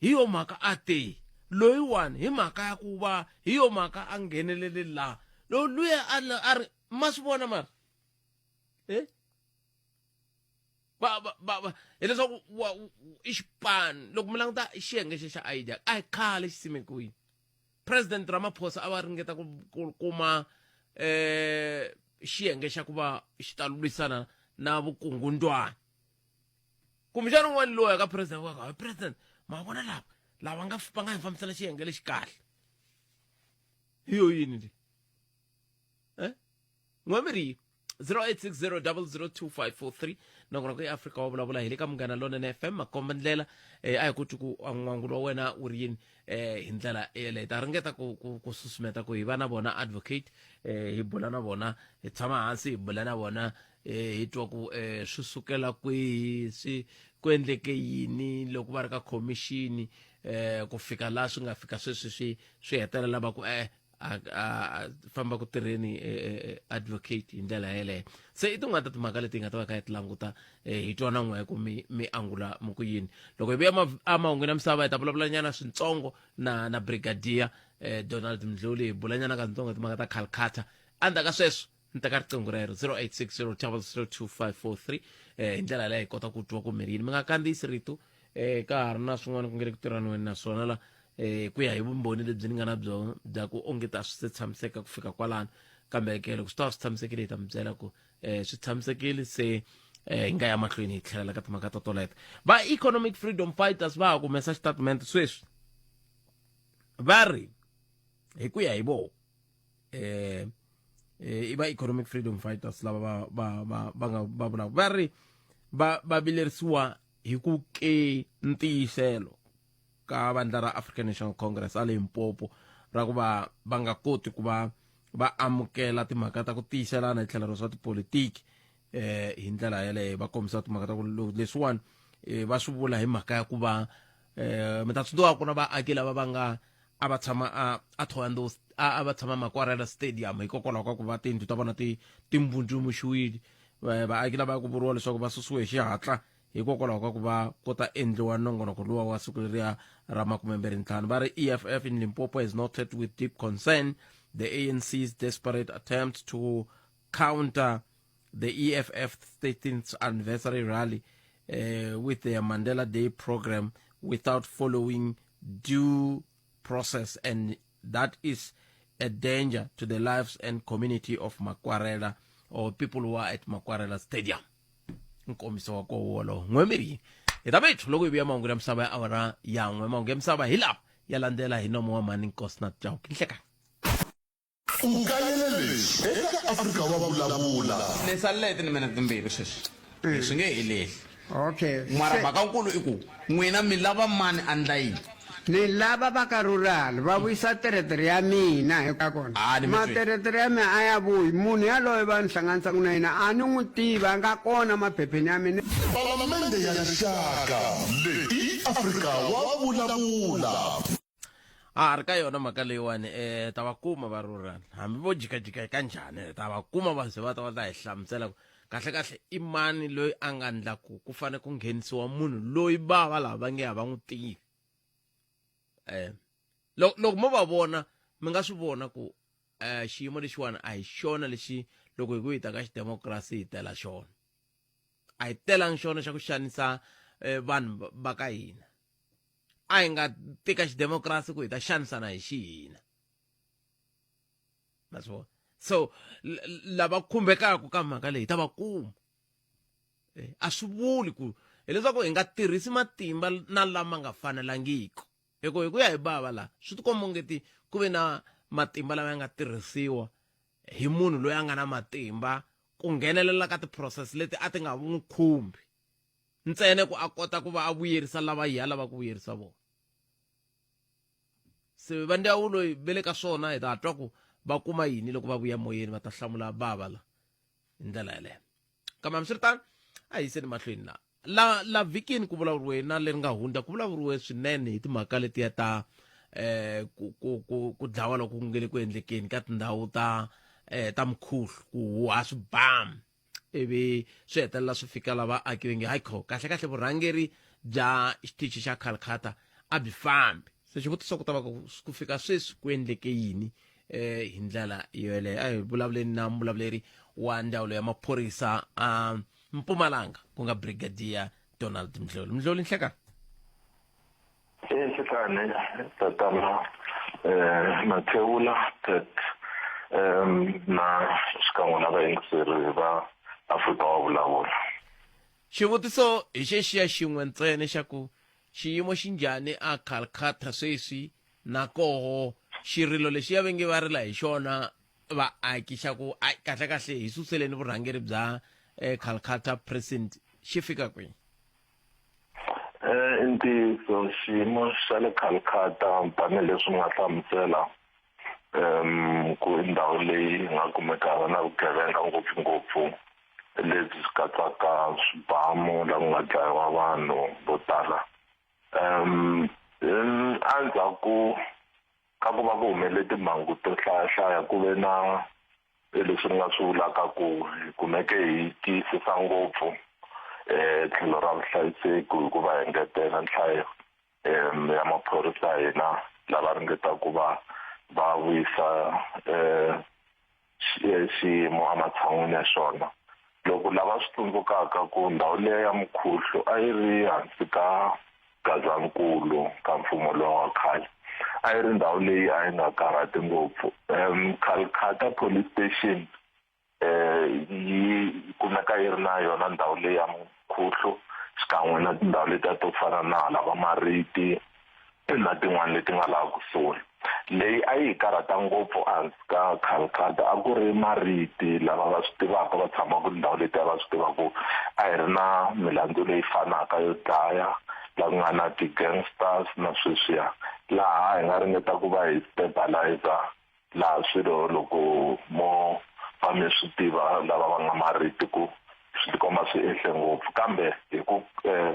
hi yo mhaka a te loyi wani hi mhaka ya ku va hi yo mhaka a nghenelele laha luya a ri ma swi vona mara hileswaku i xipano loko mi languta xiyenge xa idea a hi khale xi simekiwile president Ramaphosa a va ringeta ku kuma xiyenge xa ku va xi ta lwisana na vukungundwana kumbexana un'wana loyi ka president wa president ma vona lava va nga hi fambisana xiyenge lexi kahle hi yo yini leyi n'wamiri 0860002543 nakona ku eAfrika wa vulavula hi le ka Munghana Lonene FM makomba ndlela a hi koti ku n'wangulo wa wena u ri yini hi ndlela yeleyo ta ringeta ku susumeta ku hi va na vona advocate hi bula na vona hi tshama hansi hi bula na vona hi twa ku swi sukela kwihi ku endleke yini loko va ri ka commission ku fika laha swi nga fika sweswi swi hetelela va ku famba ku tirheni advocate hi ndlela yeleyo se i tin'wana ta timhaka leti hi nga ta va kha hi ti languta hi twana n'we ku mi angula mi ku yini loko hi vuya emahungwini ya misava hi ta vulavulanyana swintsongo na brigadier Donald Mdluli hi bulanyana kantsongo timhaka ta Calcutta endzhaku ka sweswo ni teka riqingho rero 0860002543 hi ndlela yaleyo hi kota ku twa ku mi ri yini mi nga kandziyisi rito ka ha ri na swin'wana ku nge le ku tirhaniweni naswona la ku ya hi vumbhoni lebyi ni nga na byona bya ku onge ta swi tshamiseka ku fika kwalano kambe ke loko swi ta swi tshamisekile hi ta mi byela ku swi tshamisekile se hi nga ya mahlweni hi tlhelela ka timhaka to toleto va economic freedom fighters va ha kumesa xitatimende sweswi va ri hi ku ya hi vona i va economic freedom fighters lava va vulaka va ri va vilerisiwa hi ku ke ntiyiselo ka vandla ra African National Congress a Limpopo ra ku va nga koti ku va amukela timhaka ta ku tiyiselana hi tlhelo ra swa tipolitiki hi ndlela yaleyo va kombisa timhaka ta ku leswiwani va swi vula hi mhaka ya ku va mi ta tsundzuka ku na vaaki lava va nga a va tshama a Thohoyandou a va tshama Makwarela Stadium hikokwalaho ka ku va tindlu ta vona ti mbundzumuxiwile vaaki lava ku vuriwa leswaku va susiwe hi xihatla hikokwalaho ka ku va kota endliwa nongonoko luwa wa siku leriya ra 25 va ri EFF in Limpopo has noted with deep concern the ANC's desperate attempt to counter the EFF 13th anniversary rally with their Mandela Day program without following due process, and that is a danger to the lives and community of Makwarela or people who are at Makwarela Stadium. Nkomiso wa ko wolo ngwemiri itabetu loko ibiya mahungu ya misava ya awara yan'we mahungu ya misava hi laha ya landela hi nomo wa mani Nkosinath Chauke nhleka ungayelelesi eka Afrika wa vulavula ni salete ni mina timbirhi sweswi swi nge heleli Okay. mara mhaka nkulu i ku n'wina mi lava mani andla yini Ni lava va ka rural va vuyisa teretere ya mina eka kona Ni mi twi. materetere ya mina a ya vuyi munhu yaloye va ni hlanganisaka na yena a ni n'wi tiva a nga kona maphepheni ya mina palamende ya rixaka leyi Afrika wa vulavula ri ka yona mhaka leyiwani ta va kuma va rurala hambi vo jikajika ka njhani ta va kuma va ze va ta hi hlamusela kahle i mani loyi a nga ndla ku fane ku nghenisiwa munhu loyi va lava va nge hava n'wi tivi loko mo va vona mi nga swi vona ku xiyimo lexiwani a hi xona lexi loko hi ku hi ta ka xidemokirasi hi tela xona a hi telangi xona xa ku xanisa vanhu va ka hina a hi nga teka xidemokirasi ku hi ta xanisana hi xihina ma swi vona so lava khumbekaka ka mhaka leyi ta va kuma a swi vuli ku hileswaku hi nga tirhisi matimba na lama nga fanelangiki hi ku ya hi bava laha swi tikomba ongeti ku ve na matimba lama ya nga tirhisiwa hi munhu loyi a nga na matimba ku nghenelela ka tiphurosese leti a ti nga n'wi khumbi ntsene ku a kota ku va a vuyerisa lava hi lava ku vuyerisa vona se va ndzawulo ve le ka swona hi ta twa ku va kuma yini loko va vuya moyeni va ta hlamula bava la hi ndlela yaleyo kambe hambiswiritano a hi yiseni mahlweni la vikini ku vulavuriwe na leri nga hundza ku vulavuriwe swinene hi timhaka letiya ta ku dlawa loko ku nge le ku endlekeni ka tindhawu ta mukhuhlu ku huha swibamu ivi swi hetelela swi fika lava aki venge hayi kahle vurhangeri bya xitichi xa Calcutta a byi fambi se xivutiso ku ta va ku fika sweswi ku endleke yini hi ndlela yoyeleyo a hi vulavuleni na muvulavuleri wa ndzawulo ya maphorisa a Mpumalanga ku nga Brigadier Donald Mdloli Nhlekani Nhlekani tatana Mathewula na xikan'we na vayingiseri va Afrika wa vulavula xivutiso hi xexiya xin'we ntsene xa ku xiyimo xi njhani a Calcutta sweswi na koho xirilo lexi ya venge va rila hi xona vaaki xa ku kahle hi suseleni vurhangeri bya Calcutta precinct xi fika kwihi ntiyiso xiyimo xa le Calcutta tanihileswi nga hlamusela ku ndhawu leyi nga kumekaka na vugevenga ngopfungopfu lebyi swi katsaka swibamu laha ku nga dlayiwa vanhu vo tala endzhaku ka ku va ku humele timhangu to hlayahlaya ku ve na leswi nga swi vulaka ku hi kumeke hi tiyisisa ngopfu tlhelo ra vuhlayiseki hi ku va engetela nhlayo ya maphorisa ya hina lava ringeta ku va vuyisa xiyimo ematshan'wini ya xona loko lava swi tsundzukaka ku ndhawu leyi ya mukhuhlu a yi ri hansi ka Gazankulu ka mfumo lowu wa khale a yi ri ndhawu leyi a yi nga karhati ngopfu Calcutta police station yi kumeka yi ri na yona ndhawu leyi ya mukhuhlu xikan'we na tindhawu letiya to fana na lava Mariti na tin'wana leti nga laha kusuhi leyi a yi karhata ngopfu hansi ka Calcutta a ku ri Mariti lava va swi tivaka va tshamaka ndhawu letiya va swi tivaku a hi ri na milandzu leyi fanaka yo dlaya laha ku nga na ti-gangsters na sweswiya laha hi nga ringeta ku va hi stabilizer laha swilo loko mo va mi swi tiva lava va nga Mariti ku swi tikomba swi ehle ngopfu kambe hi ku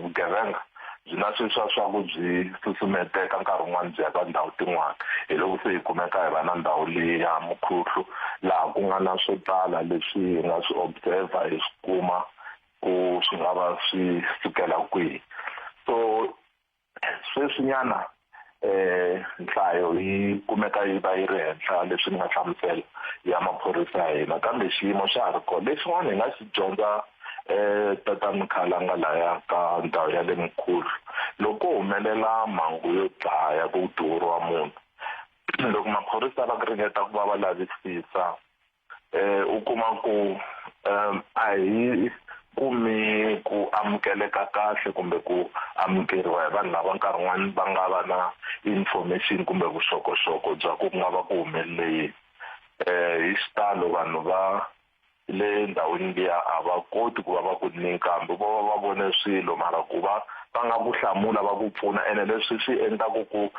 vugevenga byi na sweswiya swa ku byi susumeteka nkarhi wun'wani byi ya ka ndhawu tin'wana hi loko se hi kumeka hi va na ndhawu leyi ya mukhuhlu laha ku nga na swo tala leswi hi nga swi observer hi swi kuma ku swi nga va swi sukela kwihi so sweswinyana nhlayo yi kumeka yi va yi ri henhla leswi ni nga hlamusela ya maphorisa ya hina kambe xiyimo xa ha ri kona lexin'wana hi nga xi dyondza tatani Khalanga laya ka ndhawu ya le mukhuhlu loko humelela mhangu yo dlaya ku duriwa munhu loko maphorisa va ringeta ku va va lavisisa u kuma ku a hi kumi ku amukeleka kahle kumbe ku amukeriwa hi vanhu lava nkarhi wun'wani va nga va na information kumbe vuxokoxoko bya ku nga va ku humelele yini hi xitalo vanhu va le ndhawini liya a va koti ku va va ku nyika kambe vo va vone swilo mara ku va nga ku hlamula va ku pfuna ene leswi swi endlaku ku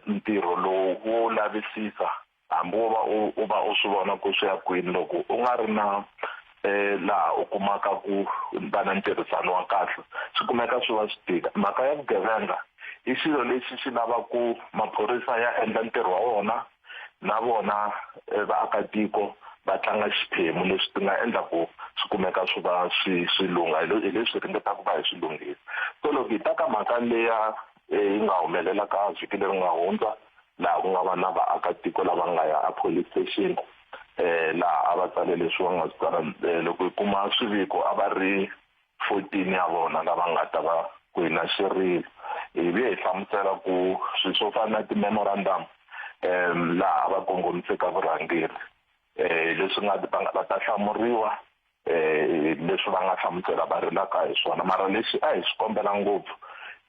ntirho lowu wo lavisisa hambi u va u swi vona ku swi ya kwini loko u nga ri na laha u kumaka ku va na ntirhisano wa kahle swi kumeka swi va swi tika mhaka ya vugevenga i xilo lexi xi lava ku maphorisa ya endla ntirho wa wona na vona vaakatiko va tlanga xiphemu leswi ti nga endla ku swi kumeka swi va swi lunga hi leswi ringetaka va hi swi lunghisa so loko hi ta ka mhaka leya yi nga humelela ka vhiki leri nga hundza laha ku nga va na vaakatiko lava nga ya a police station laha a va tsale leswi va nga swi tsala loko hi kuma swiviko a va ri 14 ya vona lava nga ta va ku hi na xirilo ivi hi hlamusela ku swilo swo fana na ti-memorandum laha va kongomiseka vurhangeri leswi nga va ta hlamuriwa leswi va nga hlamusela va rilaka hi swona mara leswi a hi swi kombela ngopfu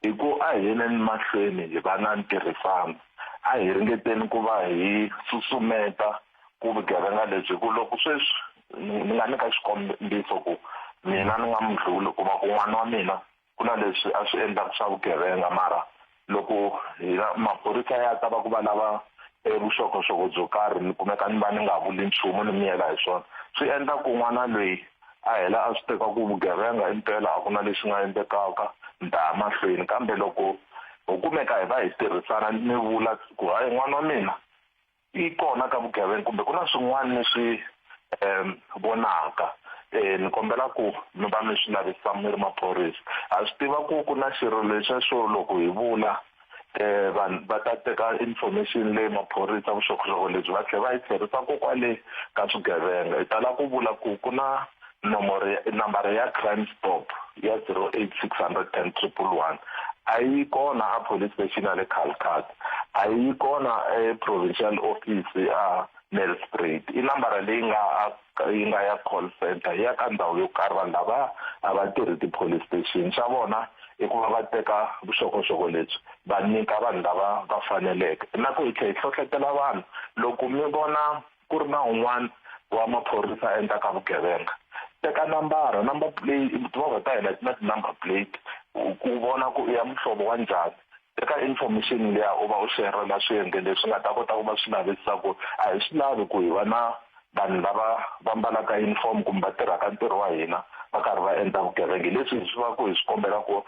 i ku a hi yeleni mahlweni hi va na ntirhisano a hi ringeteni ku va hi susumeta ku vugevenga lebyi ku loko sweswi ni nga nyika xikombiso ku mina ni nga mudluli ku va ku n'wana wa mina ku na leswi a swi endlaka swa vugevenga mara loko maphorisa ya ta va ku va lava vuxokoxoko byo karhi ni kumeka ni va ni nga vuli nchumu ni miyela hi swona swi endla ku n'wana loyi a hela a swi teka ku vugevenga impela a ku na leswi nga endlekaka ni ta ya mahlweni kambe loko ho kumeka hi va hi tirhisana ni vula ku hayi n'wana wa mina yi kona ka vugevenga kumbe ku na swin'wana leswi vonaka ni kombela ku mi va mi swi lavisisa mi ri maphorisa a swi tiva ku na xirilo lexexo loko hi vula vanhu va ta teka information leyi maphorisa vuxokoxoko lebyi va tlhela va yi tlherisa kokwale ka swigevenga hi tala ku vula ku na nambara ya crime stop ya 08600111 a yi kona a police station ya le Calcutta a yi kona provincial office a Nelspruit i nambara leyi nga ya call center ya ka ndhawu yo karhi vanhu lava a va tirhi ti-police station xa vona i ku va va teka vuxokoxoko lebyi va nyika vanhu lava va faneleke na ku hi tlhela hi hlohlotela vanhu loko mi vona ku ri na un'wana wa maphorisa endlaka vugevenga teka number plate timovha ta hina na ti-number plate ku vona ku i ya muhlovo wa njhani teka information leya u va u xerhela swiyenge leswi nga ta kota ku va swi lavisisa ku a hi swi lavi ku hi va na vanhu lava va mbalaka uniform kumbe va tirhaka ntirho wa hina va karhi va endla vugevenga leswi hi swi va ku hi swi kombela ku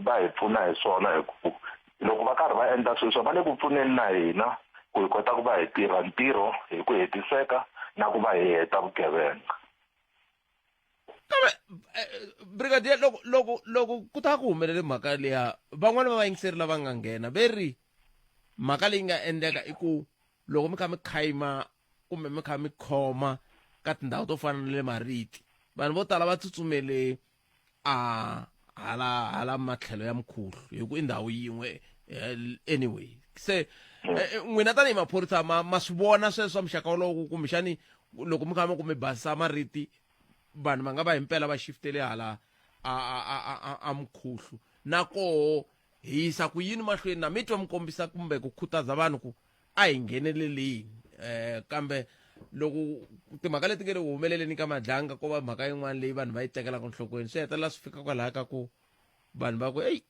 va hi pfuna hi swona hi ku loko va karhi va endla sweswo va le ku pfuneni na hina ku hi kota ku va hi tirha ntirho hi ku hetiseka na ku va hi heta vugevenga kambe brigadier loko ku ta ku humelele mhaka leya van'wani va vayingiseri lava nga nghena veri mhaka leyi nga endleka i ku loko mi kha mi khayima kumbe mi kha mi khoma ka tindhawu to fana na le Mariti vanhu vo tala va tsutsumele hala matlhelo ya Mkhuhlu hi ku i ndhawu yin'we anyway se n'wina tanihi maphorisa ma swi vona sweswo muxaka wolowo kumbexani loko mi kha mi kumbe basisa Mariti vanhu va nga va himpela va shiftele hala a Mkhuhlu na koho hi yisa ku yini mahlweni na mi twa mi kombisa kumbe ku khutaza vanhu ku a hi ngheneleleni kambe loko timhaka leti nge le humeleleni ka madlanga ko va mhaka yin'wana leyi vanhu va yi tekelaka nhlokweni swi hetelela swi fika kwalaha ka ku vanhu va ku eyi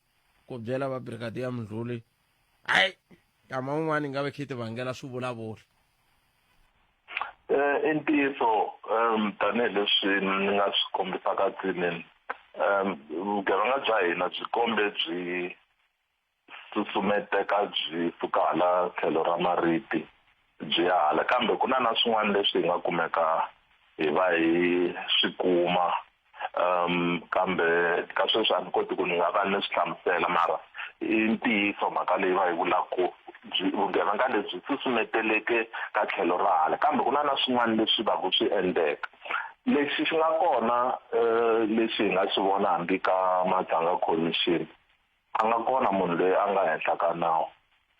ku byela va brigadier Mdluli hayi kama un'wana nga ve khiti vangela swivulavuri i ntiyiso tanihileswi ni nga swi kombisaka tsinini vugevenga bya hina byi kombe byi susumeteka byi suka hala tlhelo ra Mariti byi ya hala kambe ku na swin'wana leswi hi nga kumeka hi va hi swi kuma kambe ka sweswi a ni koti ku ni nga va ni swi hlamusela mara i ntiyiso mhaka leyi va hi vulaku vugevenga lebyi susumeteleke ka tlhelo ra hala kambe ku na swin'wana leswi va ku swi endleka lexi xi nga kona lexi hi nga swi vona hambi ka Matsanga Commission a nga kona munhu loyi a nga henhla ka nawu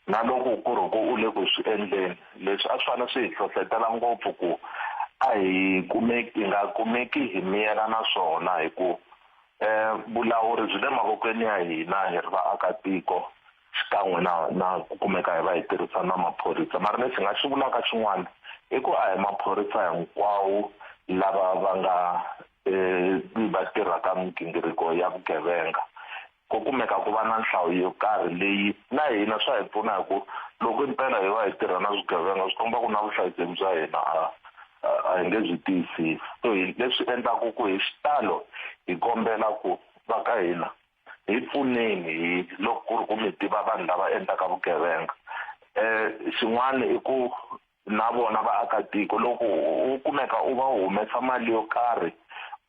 na loko ku ri ku u le ku swi endleni leswi a swi fanele swi hi hlohlotela ngopfu ku a hi nga kumeki hi miyela na swona hi ku vulawuri byi le mavokweni ya hina hi ri vaakatiko xikan'we na ku kumeka hi va hi tirhisana na maphorisa mara lexi hi nga xi vulaka xin'wana i ku a hi maphorisa hinkwawo lava va nga va tirhaka migingiriko ya vugevenga ku kumeka ku va na nhlayo yo karhi leyi na hina swa hi pfuna hi ku loko impela hi va hi tirha na swigevenga swi komba ku na vuhlayiseki bya hina a hi nge byi tiyisisi so leswi endlaku ku hi xitalo hi kombela ku va ka hina hi pfuneni hi loko ku ri ku mi tiva vanhu lava endlaka vugevenga xin'wana i ku na vona vaakatiko loko u kumeka u va humesa mali yo karhi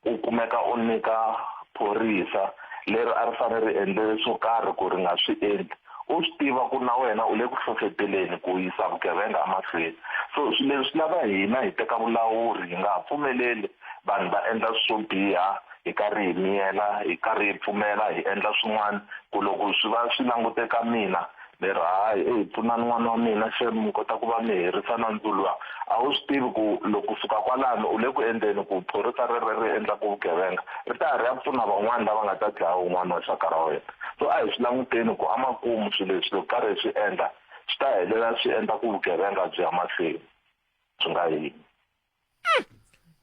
u kumeka u nyika phorisa leri a ri fanele ri endle swo karhi ku ri nga swi endli u swi tiva ku na wena u le ku hlohloteleni ku yisa vugevenga emahlweni so leswi lava hina hi teka vulawuri hi nga ha pfumeleli vanhu va endla swo biha hi karhi hi miyela hi karhi hi pfumela hi endla swin'wana ku loko swi va swi languteka mina ni ri hayi pfunani n'wana wa mina se mi kota ku va mi herisa nandzu luwa a wu swi tivi ku loko suka kwalano u le ku endleni ku phorisa ri endla ku vugevenga ri ta ri ya pfuna van'wana lava nga ta dlaya wun'wana wa xaka ra wena so a hi swi languteni ku amakumu swilo leswi loko karhi hi swi endla swi ta helela swi endla ku vugevenga byi ya mahlweni swi nga yini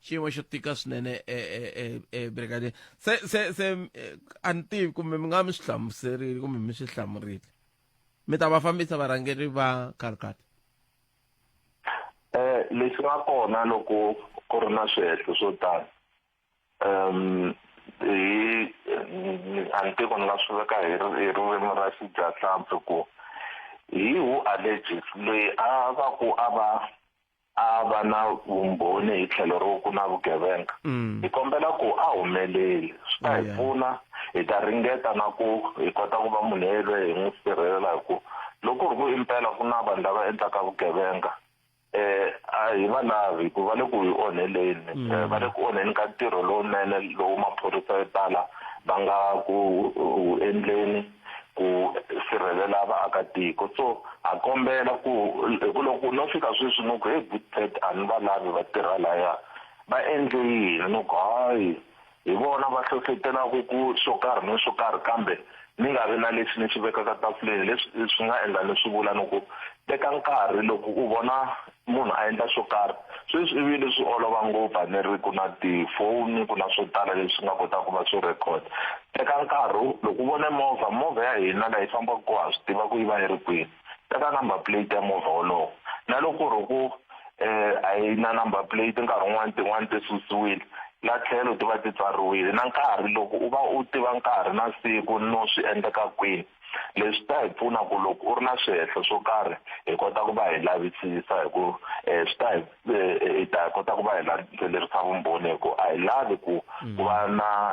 xiyimo xo tika swinene brigadier se a ni tivi kumbe mi nga mi swi hlamuserile kumbe mi swi hlamurile mi ta va fambisa varhangeri va Karhata leswi nga kona loko ku ri na swihehlo swo tani a ni tivi ni nga swi veka hi ririmi ra xidyahlampfi ku hi who alleges loyi a va ku a va na vumbhoni hi tlhelo ro ku na vugevenga hi kombela ku a humeleli swi ta hi pfuna hi ta ringeta na ku hi kota ku va munhu yelwe hi n'wi sirhelela hi ku loko ri ku impela ku na vanhu lava endlaka vugevenga a hi va lavi ku va le ku hi onheleni va le ku onheni ka ntirho lowunene lowu maphorisa yo tala va nga ku endleni ku sirhelela vaakatiko so a kombela ku loko no fika sweswi no ku hey good a ni va lavi va tirha laya va endle yini no ku hayi hi vona va hlohletelaku ku swo karhi no swo karhi kambe ni nga vi na lexi ni xi vekaka tafuleni leswi swi nga endla ni swi vula ni ku teka nkarhi loko u vona munhu a endla swo karhi sweswi i vile swi olova ngopfu a ni ri ku na tifoni ku na swo tala leswi nga kotaka ku va swi record teka nkarhi loko u vone movha ya hina laha yi fambaka ku ha swi tiva ku yi va yi ri kwini teka number plate ya movha wolowo na loko ri ku a yi na number plate nkarhi wun'wani tin'wani ti susiwile la tlhelo ti va ti tsariwile na nkarhi loko u va u tiva nkarhi na siku no swi endleka kwini leswi ta hi pfuna ku loko u ri na swihehlo swo karhi hi kota ku va hi lavisisa hi ku swi ta hi ta kota ku va hi landzelerisa vumbhoni hi ku a hi lavi ku va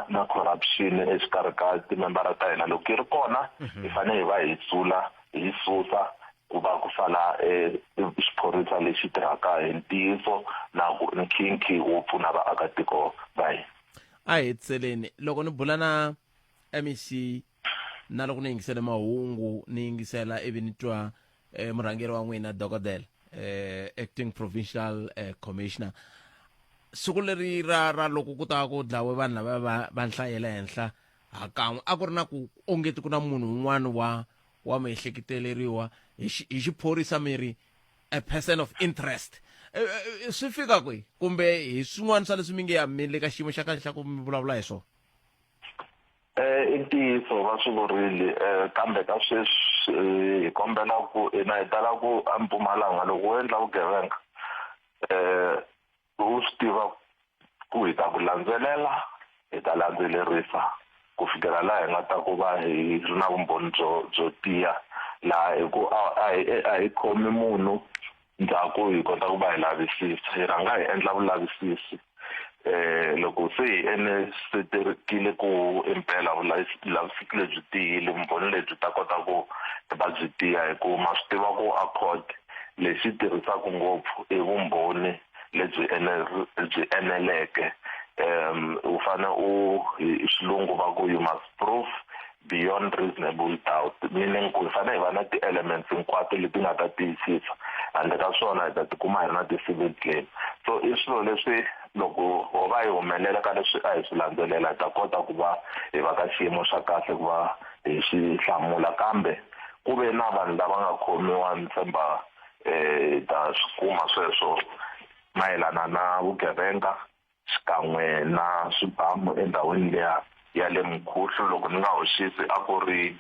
na corruption exikarhi ka timembara ta hina loko yi ri kona hi fanele hi va hi hi susa ku va ku sala xiphorisa lexi tirhaka hi ntiyiso na ku nkhinkhi wo pfuna vaakatiko va hina a hetiseleni loko ni bula na MEC na loko ni yingisela mahungu ni yingisela ivi ni twa murhangeri wa n'wina dokodela acting provincial commissioner siku leri ra loko ku ta ku dlawe vanhu lava va nhlayela henhla hakan'we a ku ri na ku ongeti ku na munhu un'wana wa miehleketeleriwa hi xiphorisa miri a person of interest swi fika kwihi kumbe hi swin'wana swa leswi mi nge yamile ka xiyimo xa kahle xa ku mi vulavula hi swona i ntiyiso va swi vurile kambe ka sweswi hi kombela ku hina hi tala ku a Mpumalanga loko u endla vugevenga u swi tiva ku hi ta ku landzelela hi ta landzelerisa ku fikela laha hi nga ta ku va hi ri na vumbhoni byo tiya laha hi ku a hi khomi munhu ndzhaku hi kota ku va hi lavisisa hi rhanga hi endla vulavisisi loko se hi eneseterekile ku impela vulavisisi lebyi tiyile vumbhoni lebyi ta kota ku va byi tiya hi ku ma swi tiva ku accord lexi tirhisaka ngopfu i vumbhoni lebyi eneleke u fane hi xilungu va ku you must prove beyond reasonable doubt meaning ku hi fane hi va na ti-elements hinkwato leti nga ta tiyisisa handle ka swona hi ta tikuma hi ri na ti-civil claim so i swilo leswi loko ho va hi humelela ka leswi a hi swi landzelela hi ta kota ku va hi va ka xiyimo xa kahle ku va hi xi hlamula kambe ku ve na vanhu lava nga khomiwa ni tshemba hi ta swi kuma sweswo mayelana na vugevenga xikan'we na swibamu endhawini leya ya le Mkhuhlu loko ni nga hoxisi a ku ri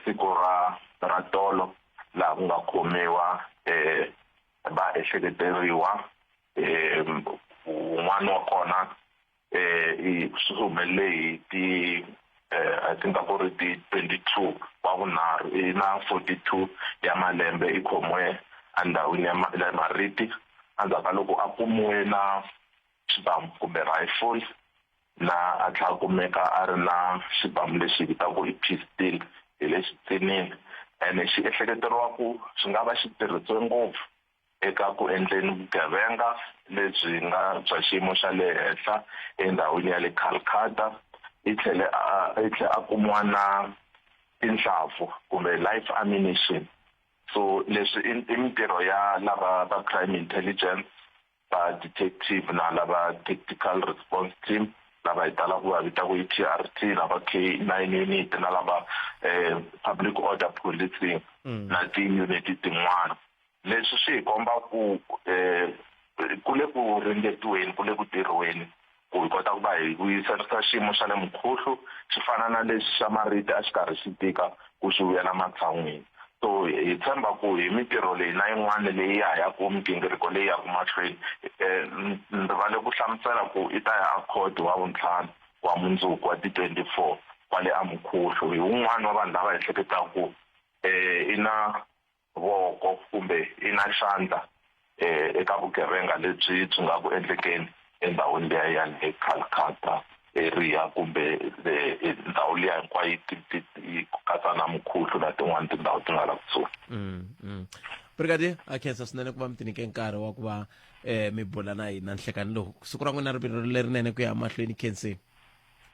siku ra tolo laha ku nga khomiwa va ehleketeriwa un'wana wa kona swi humelele hi I think a ku ri ti 22 wa vunharhu i na 42 ya malembe i khomiwe endhawini ya Mariti endzhaku ka loko a kumiwe na xibamu kumbe rifle na a tlhela kumeka a ri na xibamu lexi vitaka i pistol hi le xitsinini ene xi ehleketeriwa ku swi nga va xi tirhisiwe ngopfu eka ku endleni vugevenga lebyi nga bya xiyimo xa le henhla endhawini ya le Calcutta. I tlhele a kumiwa na tinhlampfu kumbe live ammunition. So leswi i mintirho ya lava va crime intelligence, va detective na lava tactical response team, lava hi talaka va vita ku TRT, lava K9 unit na lava public order policing na ti-unit tin'wana. Leswi swi hi komba ku ku le ku ringetiweni, ku le ku tirhiweni ku hi kota ku va hi vuyisarisa xiyimo xa le Mkhuhlu xi fana na leswi xa Mariti a xi karhi xi tika ku xi vuyela matshan'wini. So hi tshemba ku hi mintirho leyi na yin'wana leyi ya yaku migingiriko leyi yaku mahlweni ndzi vale ku hlamusela ku i ta ya court wa vuntlhanu wa mundzuku wa ti-24 kwale a Mkhuhlu. Hi wun'wana wa vanhu lava ehleketaka ku i na voko kumbe i na xandla eka vugevenga lebyi byi nga ku endlekeni endhawini leya ya le Calcutta area kumbe ndhawu liya hinkwayo ku katsa na Mkhuhlu na tin'wana tindhawu ti nga la kusuhi. Brigadier a khensa swinene ku va mi tinike nkarhi wa ku va mi bula na hina nhlekani lowu. Siku ra n'wina ri lerinene ku ya mahlweni khenseni.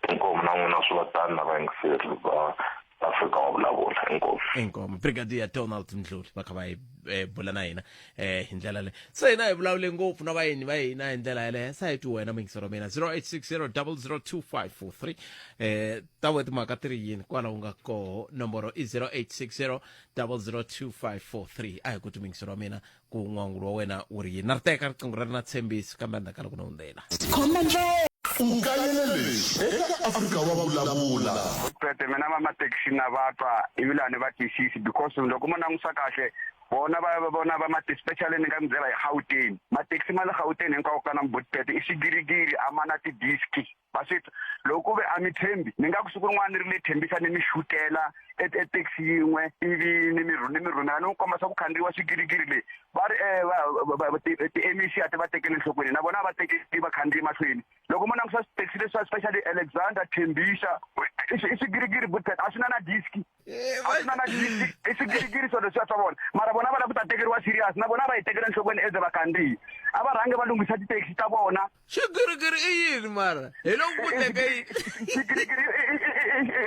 Inkomu na n'wina swi va tani na vayingiseri va Afrika wa vulavula. Inkomu Brigadier Donald Mdluli va kha va hi bula na hina hi ndlela le. Se hina hi vulavule ngopfu na vayeni va hina hi ndlela yaleyo. Sa hi ti wena muyingiseri wa mina 0860 002543 ta we timhaka ti ri yini kwala u nga koho nomboro i 0860 002543. A hi ku ti muyingiseri wa mina ku n'wangulo wa wena u ri yini na ri teka riqingho ra ri na tshembisi kambe ndakala ku na hundzela. ukayele lexi eka Afrika wa vulavula. Pete mina mamathekisi na vatwa ivilani va twisisi because loko mo langusa kahle bona va mati especially ni nga mi byela hi Gauteng mathekisi ma le Gauteng hinkwako ka na mbutete i swigirigiri a ma na ti-diski baswita loko ve a mi tshembi ni nga ku siku rin'wana ni ri le thembisa ni mi xutela ethekisi yin'we ivi ni mi rhumela ni n'wi komba swa ku khandziyiwa swigirigiri leyi va ri ti-MEC a ti va tekeli enhlokweni na vona va tekeli vakhandziyi mahlweni loko mo langusa switaxi leswi especially Alexander Thembisa i swigirigiri butete a swi na diski a swi na diski i swigirigiri swo leswiya swa vona mara vona va lava ku ta tekeriwa serious na vona va yi tekela enhlokweni eze vakhandziyi a va rhangi va lunghisa titaxi ta vona. Xigirigiri i yini mara hi loko ku teke xigirigiri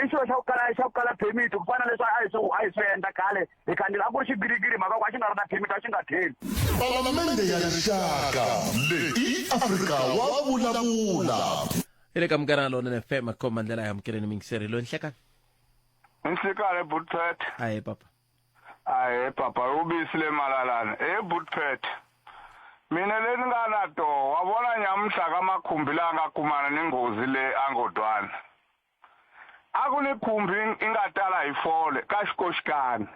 i xilo xa ku kala permit ku fana leswi a hi swi endla khale hi khandziyile a ku ri xigirigiri mhaka ku a xi nga ri na permit a xi nga tlheli. Palamende ya rixaka leyi Afrika wa vulavula. Ile ka mgana lona ne FM khoma ndlela ya mkeleni mingiseri lo nhleka. Nsikale Butpet. Hayi papa. Hayi papa ubisile malalana Butpet. Mina le nga na to wabona nyamhla kamakhumbi la ngakumana nengozi le angodwana. Akune khumbi ingatala ifole kaShikoshikani.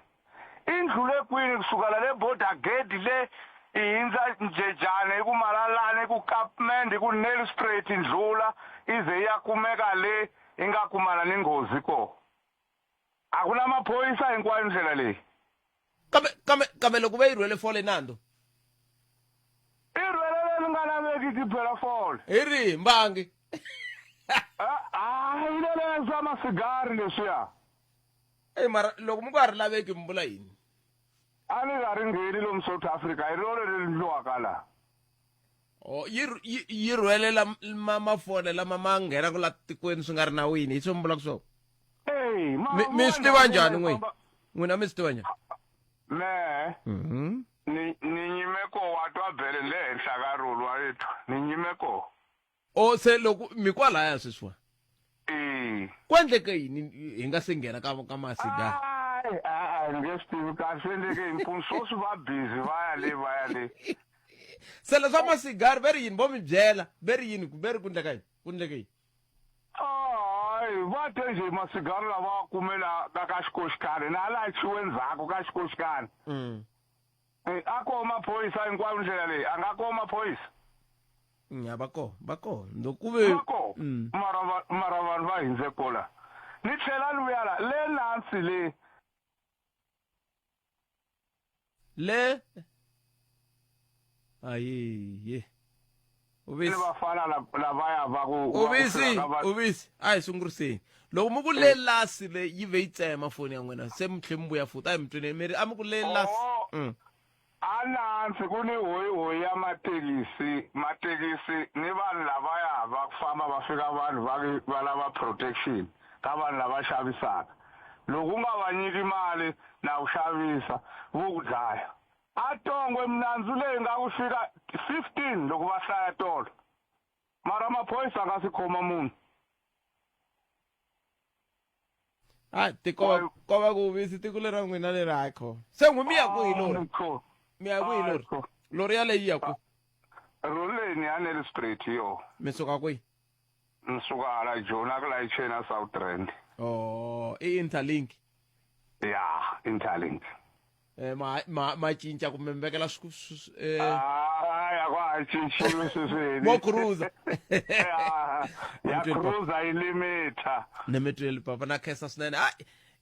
Indlule kwini kusukela le border gate le inza njejane kumalalane ku Kapmend ku Nelspruit indlula ize iyakumeka le ingakumana nengozi ko. Akuna maphoyisa hinkwayo indlela le. Kame loko ve irwele fole nando. Irwele ngana veki phela fole. Iri mbangi. Ilele zama sigari leswiya. Mara loko mu nga ri laveki mbula yini. Ani nga ri ngeni lomu South Africa i rolo leri ndliwaka la. Oh yi rhwelela mafole lama ma nghena ku la tikweni swi nga ri nawini hi swo mbula ku swona. Mi swi tiva njhani n'wina mi swi tiva njhani? Ni nyimeko wa twa bele le henhla ka rulu wa lethu ni nyimeko. O se loko mi kwalaya sweswiwa ku endleke yini hi nga se nghena ka masiga? Nge swi tivi kahle swi endleke impfunso swi va busy va ya le se leswa masigari ve ri yini vo mi byela ve ri yini ve ri ku endleka yini? Va te nje masigari lawa kumela ka Xikoshikani na lachiwe ndzhaku ka Xikoshikani. A ko maphoyisa hinkwayo ndlela leyi a nga ko maphoyisa. Ya ba ko ndo ku ve mara vanhu va hindze kola ni tlhela ni vuya la le Nansi le ayi ubisi vafana lavaya va ku ubisi a hi sunguriseni loko mu ku le lasi le yi ve yi tsema foni ya n'wina se mi tlhe mi vuya futa a hi mi twini miri a mi ku le lasi anansi kuni hoyi ya matekisi ni vanhu lavaya va ku famba va fika vanhu va lava protection ka vanhu lava xavisaka loko u nga va nyiki mali na ku xavisa vo ku dlaya a tongwe minandzu leyi nga ku fika 15 loko va hlaya tolo mara maphorisa nga si khoma munhu tiko va ku visi tiko lera n'wina leri hakho se n'wi mi ya ku hi lori mi ya ku hi lori lori yaleyi ya ku roli leyi ni ya Nelspruit yo mi suka kwihi ni suka hala jona ku layichena South i Interlink ya Interlink ma cinca kumbe mi vekela ya kwa cinciwe swiswini mo cruiser ya cruiser ilimita ni mi tweli papa na khensa swinene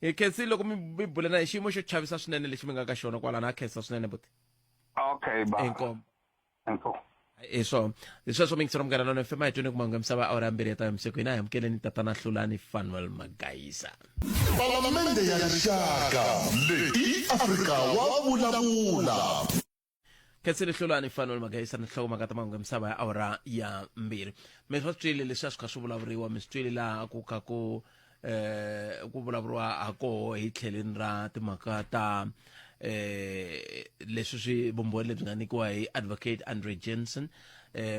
hi khensile loko mi bule na hi xiyimo xo chavisa swinene lexi mi nga ka xona kwala na khensa swinene buti okay ba inkomo hi sweswo mi ngisero mugana na FM ayitweni kumanga misava awara ya mbirhi ya ta emisikwini a hi amukeleni tatana Hlulani Fanuel Magayisa Palamende ya rixaka leyi Afrika wa vulavula khensile Hlulani Fanuel Magayisa ni nhlokomhaka ta mahungu ya misava ya awara ya mbirhi mi swi twile leswi a swi kha swi vulavuriwa mi swi twile laha ku kha ku vulavuriwa ha koho hi tlheleni ra timhaka ta leswi swi vumbhoni lebyi nga nyikiwa hi advocate Andre Jensen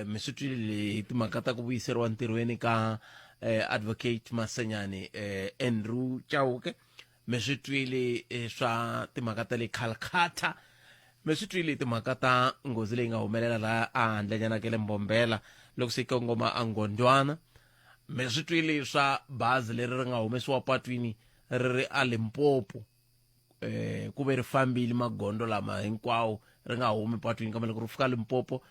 mi swi twile hi timhaka ta ku vuyiseriwa ntirhweni ka advocate Masenyane Andrew Chauke mi swi twile swa timhaka ta le Calcutta mi swi twile timhaka ta nghozi leyi nga humelela laha a handlenyana ka le Mbombela loko se kongoma a Ngondwana mi swi twile swa bazi leri ri nga humesiwa patwini ri ri a Limpopo ku ve ri fambile magondo lama hinkwawo ri nga humi patwini kambe loko ri fika Limpopo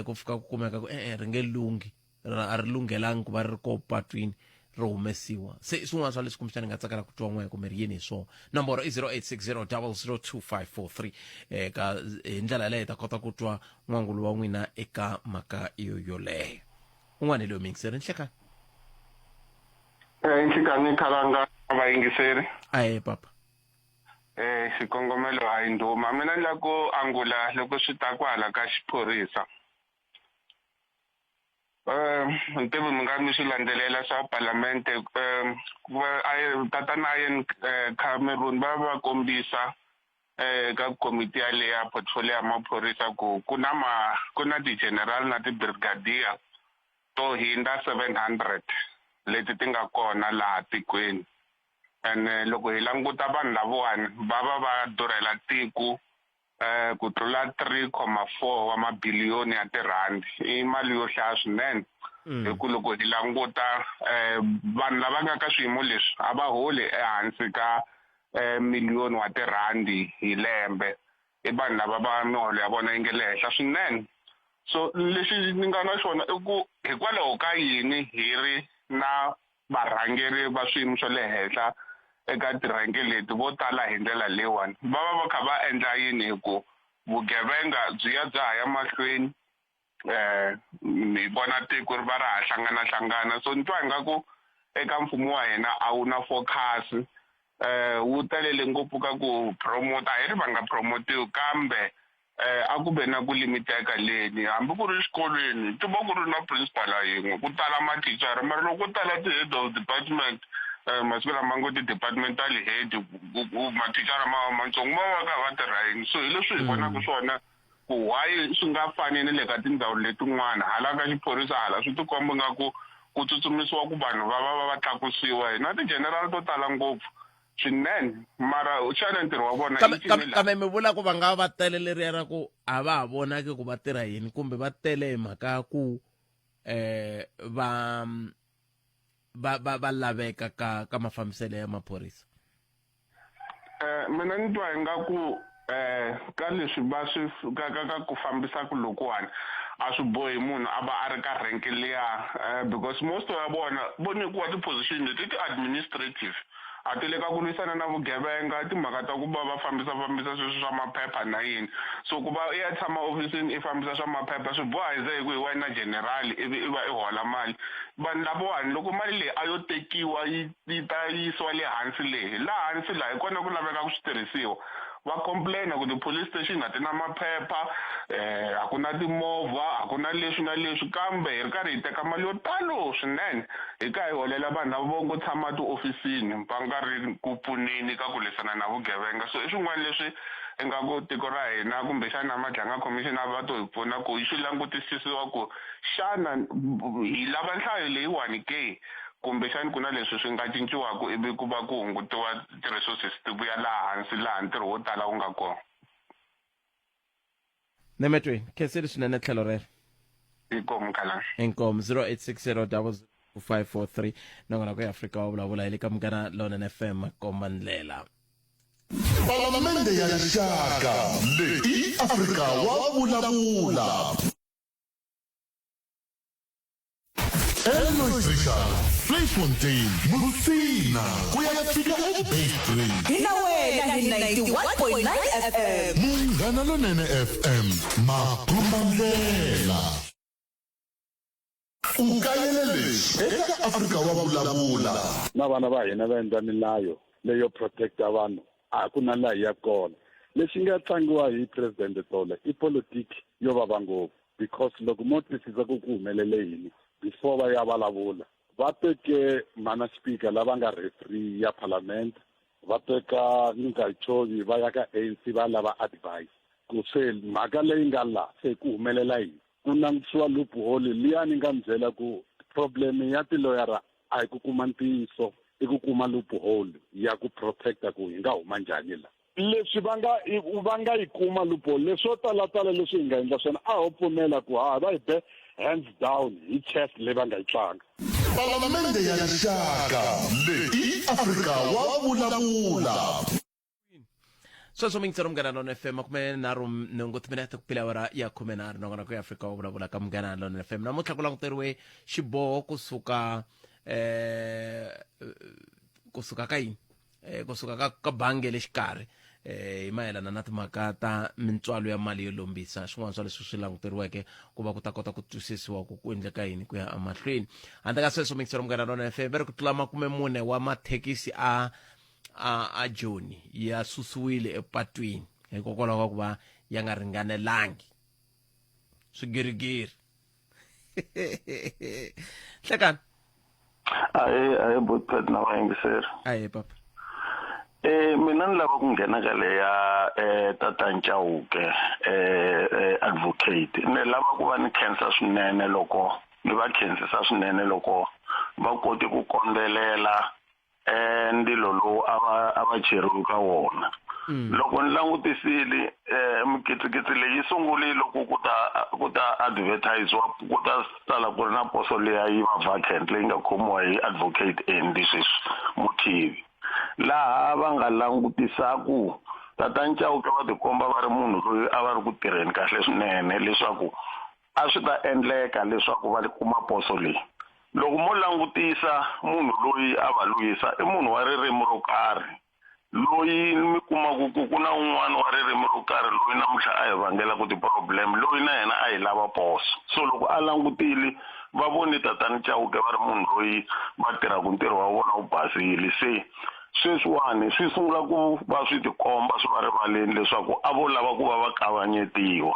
ku fika ku kumeka ku ri nge lungi a ri lunghelangi ku va ri ri ko patwini ri humesiwa se swin'wana swa leswi kumbexani nga tsakela ku twa n'we kumbe ri yini hi swona nomboro i 0860002543 ka hi ndlela yaleyo hi ta kota ku twa n'wangulo wa n'wina eka mhaka yoleyo un'wana hi leyo mingiseri nhlekani nhlekani khalanga vayingiseri papa xikongomelo a hi ndhuma mina ni la ku angula loko swi ta kwala ka xiphorisa ntivi mi nga mi swi landzelela swa parlamente tatana Ian Cameron va kombisa ka komiti yaleyo ya portfolio ya maphorisa ku ku na ti-general na ti-brigadier to hinda 700 leti ti nga kona laha tikweni and loko hi languta vanhu lavawani va durhela tiko ku tlula 3.4 wa mabiliyoni ya tirhandi i mali yo hlaya swinene hi ku loko hi languta vanhu lava nga ka swiyimo leswi a va holi ehansi ka miliyoni wa tirhandi hi lembe i vanhu lava va miholo ya vona yi nge le henhla swinene so lexi ni nga na xona i ku hikwalaho ka yini hi ri na varhangeri va swiyimo swa le henhla eka tirhenke leti vo tala hi ndlela leyiwani va kha va endla yini hi ku vugevenga byi ya bya ha ya mahlweni hi vona tiko ri va ra ha hlangana so ni twa ingaku eka mfumo wa hina a wu na focus wu talele ngopfu ka ku promota hi ri va nga promotiwi kambe a ku ve na ku limiteka leni hambi ku ri xikolweni ti va ku ri na principal yin'we ku tala mathicara mara loko ku tala ti-head of department masiku lama ngo ti-departmental head mathicara matsongo va ka va tirha yini so hi leswi hi vonaka swona ku why swi nga fani ni le ka tindhawu letin'wana hala ka xiphorisa hala swi tikomba nga ku tsutsumisiwa ku vanhu va tlakusiwa na ti-general to tala ngopfu swinene mara xana ntirho wa vona kambe mi vula ku va nga va tele leriya ra ku a va ha vonaki ku va tirha yini kumbe va tele hi mhaka ya ku va laveka ka mafambiselo ya maphorisa mina ni twa ingaku ka leswi va swi ka ku fambisa ku lokuwani a swi bohi munhu a va a ri ka renke liya because most ya vona vo nyikiwa ti-position leti ti-administrative a ti le ka ku lwisana na vugevenga timhaka ta ku va fambisa sweswi swa maphepha na yini so ku va i ya tshama ofisini i fambisa swa maphepha swi boha hi ze hi ku hi wena general ivi i va i hola mali vanhu lavawani loko mali leyi a yo tekiwa yi ta yisiwa le hansi leyi laha hansi laha hi kona ku laveka ku switirhisiwa va complaina ku ti-police station a ti na maphepha a ku na timovha a ku na leswi na leswi kambe hi ri karhi hi teka mali yo talo swinene hi ka hi holela vanhu lava vo ngo tshama tiofisini va nga ri ku pfuneni ka ku lwisana na vugevenga so i swin'wana leswi ingaku tiko ra hina kumbexana madlanga commission va to hi pfuna ku swi langutisisiwa ku xana hi lava nhlayo leyiwani ke kumbexani ku na leswi swi nga cinciwaka ivi ku va ku hungutiwa ti-resources ti vuya laha hansi laha ntirho wo tala wu nga kona nemetweni khenseli swinene tlhelo rero inkomu kalani inkomu 0860 nongona ku Afrika wa vulavula hi le ka Mugana Lonene FM komba ndlela Palamende ya rixaka leyi Afrika wa vulavula Bloemfontein, Musina, kuyafika eBay Street. Hina wena hi 91.9 FM. Munghana Lonene FM, makumbandlela. Ukayelele eka Afrika wa vulavula. Na vana va hina va endla milayo leyo protect vanhu a ku na laha ya kona lexi nga tlangiwa hi president Tole I politics yo vava ngopfu because loko mo twisisa ku humelele yini before va ya vulavula va teke mana speaker lava nga referee ya parliament va teka Nkachovi va ya ka ANC va lava advice ku se mhaka leyi nga la se ku humelela yini ku langutiwa loophole liyani nga byela ku problem ya tiloyara a hi ku kuma ntiyiso I ku kuma loophole ya ku protecta ku hi nga huma njhani la leswi va nga yi kuma loophole leswo tala leswi hi nga endla swona a ho pfumela ku va hi be hands down hi chest leyi va nga yi tlanga Palamende ya rixaka leyi Afrika wa vulavula sweswo mingisero Mugana Lonene FM 13 minute ku pila awara ya 13 nongona ku Afrika wa vulavula ka Mugana Lonene FM namuntlha ku languteriwe xiboho kusuka ka yini kusuka ka bangi le xikarhi hi mayelana na timhaka ta mintswalo ya mali yo lombisa swin'wana swa leswi swi languteriweke ku va ku ta kota ku twisisiwa ku endleka yini ku ya emahlweni handle ka sweswo mingisero Mugana Lonene FM va ri ku tlula 40 wa mathekisi a Joni ya susiwile epatwini hikokwalaho ka ku va ya nga ringanelangi swigirigiri hlekani aye Bothphet na vayingiseri aye papa mina ni lava ku nghena ka leya tata Nchauke advocate ni lava ku va ni khensa swinene loko ni va khensisa swinene loko va koti ku kondzelela ndilo lowu a va cheriwe ka wona loko ni langutisile mikitsikitsi leyi sunguli loko ku ta advertise ku ta sala ku ri na poso leya yi va vacant leyi nga khomiwa hi advocate Andy Muthivi laha va nga langutisaku tata Nchauke va tikomba va ri munhu loyi a va ri ku tirheni kahle swinene leswaku a swi ta endleka leswaku va kuma poso leyi loko mo langutisa munhu loyi a va luyisa I munhu wa ririmi ro karhi loyi mi kuma ku na un'wana wa ririmi ro karhi loyi namuntlha a hi vangela ku ti-problem loyi na yena a hi lava poso so loko a langutile va voni tata Nchauke va ri munhu loyi va tirhaka ntirho wa vona wu basile se sweswiwani swi sungula ku va swi tikomba swi va rivaleni leswaku a vo lava ku va va kavanyetiwa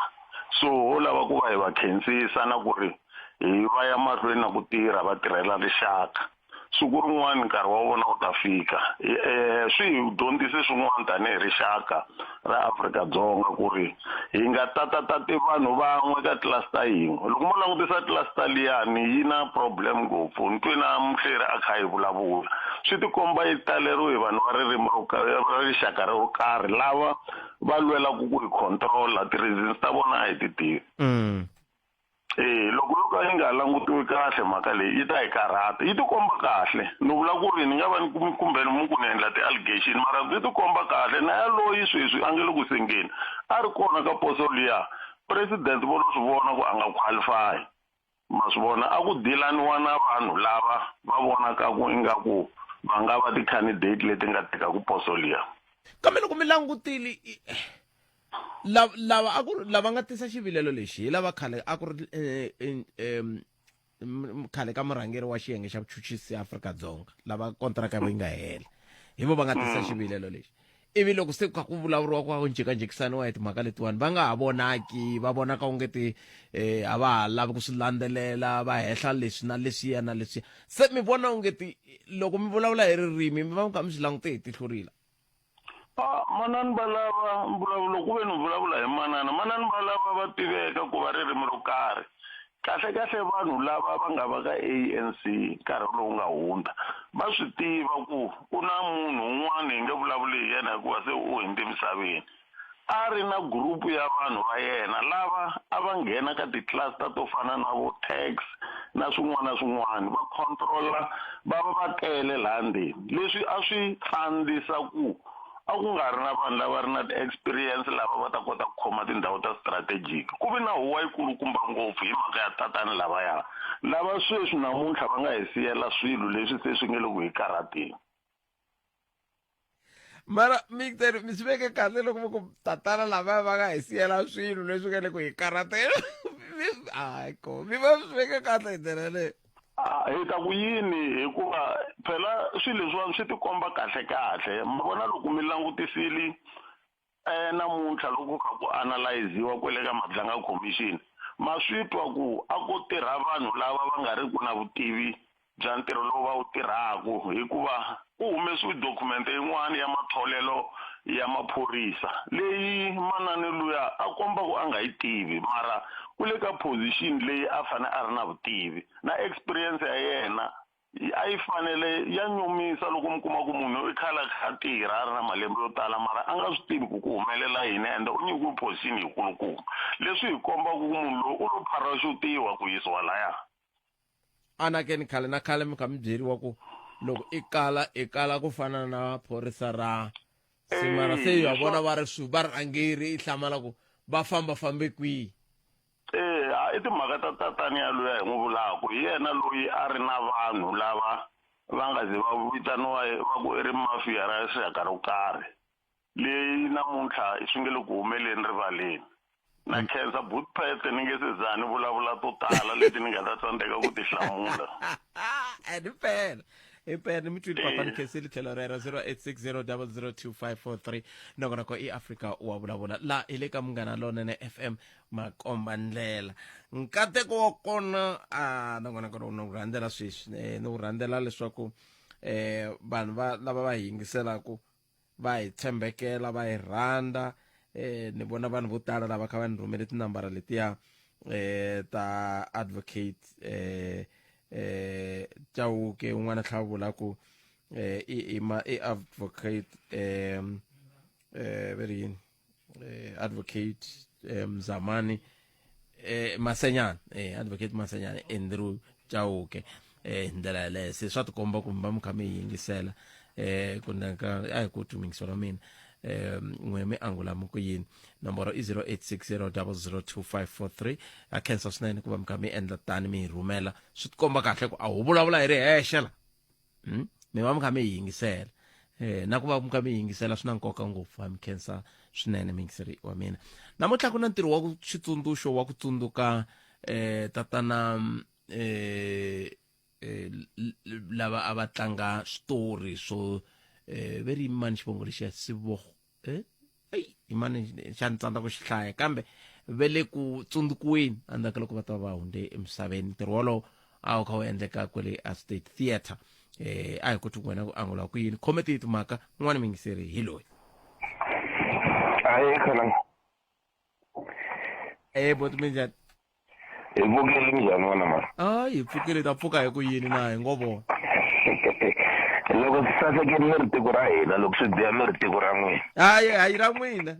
so ho lava ku va hi va khensisa na ku ri hi va ya mahlweni na ku tirha va tirhela rixaka siku rin'wana nkarhi wa vona wu ta fika swi hi dyondzise swin'wana tanihi rixaka ra Afrika-Dzonga ku ri hi nga tatatati vanhu van'we ka cluster yin'we loko mo langutisa cluster liyani yi na problem ngopfu ni twe na muhleri a kha hi vulavula swi tikomba yi taleriwe vanhu va ririmi ra rixaka ro karhi lava va lwelaku ku hi controla ti-reasons ta vona a hi ti tivi loko yi nga langutiwi kahle mhaka leyi yi ta hi karhata yi tikomba kahle ni vula ku ri ni nga va ni kumbe ni ku ni endla ti-allegation mara yi tikomba kahle na ya loyi sweswi a nge le ku sengeni a ri kona ka poso liya president vo lo swi vona ku a nga qualify ma swi vona a ku dilaniwa na vanhu lava va vonaka ku ingaku va nga va ti-candidate leti nga tekaku poso liya kambe loko mi langutile lava nga tisa xivilelo lexi hi lava khale a ku ri khale ka murhangeri wa xiyenge xa vuchuchisi Afrika-Dzonga lava kontraka yi nga hela hi vo va nga tisa xivilelo lexi ivi loko se ka ku vulavuriwa ku njhekanjhekisaniwa hi timhaka letiwani va nga ha vonaki va vonaka ungeti a va ha lavi ku swi landzelela va hehla leswi na leswiya na leswiya se mi vona ungeti loko mi vulavula hi ririmi mi va mi kha mi swi langute hi tihlo manani va lava mbulavulo ku ve ni vulavula hi manani va lava va tiveka ku va ririmi ro karhi kahle vanhu lava va nga va ka ANC nkarhi lowu nga hundza va swi tiva ku ku na munhu un'wana hi nge vulavuli hi yena hikuva se u hundze emisaveni a ri na gurupu ya vanhu va yena lava a va nghena ka ti-cluster to fana na vo tax na swin'wana na swin'wana va controlla va va va tele laha ndzeni leswi a swi tsandzisa ku a ku nga ri na vanhu lava ri na ti-experience lava va ta kota ku khoma tindhawu ta strategic ku vi na huwa yikulukumba ngopfu hi mhaka ya tatani lavaya lava sweswi namuntlha va nga hi siyela swilo leswi se swi nge le ku hi karhateni mara mi swi veke kahle loko ku tatana lavaya va nga hi siyela swilo leswi nge le ku hi karhateni mi va swi veke kahle hi ndlela leyo hi ta ku yini hikuva phela swilo leswiwani swi tikomba kahle ma vona loko mi langutisile namuntlha loko kha ku analyziwa kwele ka Matlanga Commission ma swi twa ku a ko tirha vanhu lava va nga ri ku na vutivi bya ntirho lowu va wu tirhaku hikuva ku humesiwe document yin'wana ya matholelo ya maphorisa leyi manani luya a komba ku a nga yi tivi mara ku le ka position leyi a fane a ri na vutivi na experience ya yena a yi fanele ya nyumisa loko mi kuma ku munhu i khala kha tirha a ri na malembe yo tala mara a nga swi tivi ku humelela yini ende u nyikiwe position yikulukumba leswi hi komba ku munhu loyi u lo parachutiwa ku yisiwa laya anakeni khale na khale mi kha mi byeriwa ku loko i kala ku fana na phorisa ra simara se ya vona va ri varhangeri i hlamala ku va fambe kwihi i timhaka ta tatani ya luya hi n'wi vulaku hi yena loyi a ri na vanhu lava va nga ze va vitaniwa va ku i ri mafiya ra rixaka ro karhi leyi namuntlha swi nge le ku humeleni rivaleni na khensa Bootpet ni nge se za ni vulavula to tala leti ni nga ta tsandzeka ku ti hlamula ipene mi twile papa ni khensile tlhelo rero 0860002543 nongonoko i Africa wa vulavula la ile ka Munghana Lonene FM makomba ndlela nkateko wa kona nongonoko no rhandela sweswi no rhandela leswaku vanhu lava va yingiselaku va hi tshembekela va hi rhanda ni vona vanhu vo tala lava kha va ni rhumele tinambara letiya ta advocate Chauke un'wana tlhavula ku i advocate very advocate Mzamani Masenyana advocate Masenyana Andrew Chauke ndlela le se swa tikomba ku mba mukha mi yingisela kunaka ai ku tumingisela mina ngweme angula muku yini nomboro i 0860002543 a khensa swinene ku va mi kha mi endla tani mi rhumela swi tikomba kahle ku a hu vulavula hi ri hexe la mi va mi kha mi yingisela na ku va mi kha mi yingisela swi na nkoka ngopfu va mi khensa swinene mingiseri wa mina namuntlha ku na ntirho wa ku xitsundzuxo wa ku tsundzuka tatana lava a va tlanga switori swo very imani xivongo lexiya Sivogo imani xa ni tsandza ku xi hlaya kambe ve le ku tsundzukiweni endzhaku loko va ta va hundze emisaveni ntirho wolowo a wu kha wu endleka kwale a State Theatre a hi koti ku wena ku angula ku yini khometi timhaka n'wana mingiseri hi loyi boti minjani hi pfukile njhani wena mara hi pfukile ta pfuka hi ku yini na hi ngo vona loko swi sasekile mi ri tiko ra hina loko swi biha mi ri tiko ra n'wina hayi ra n'wina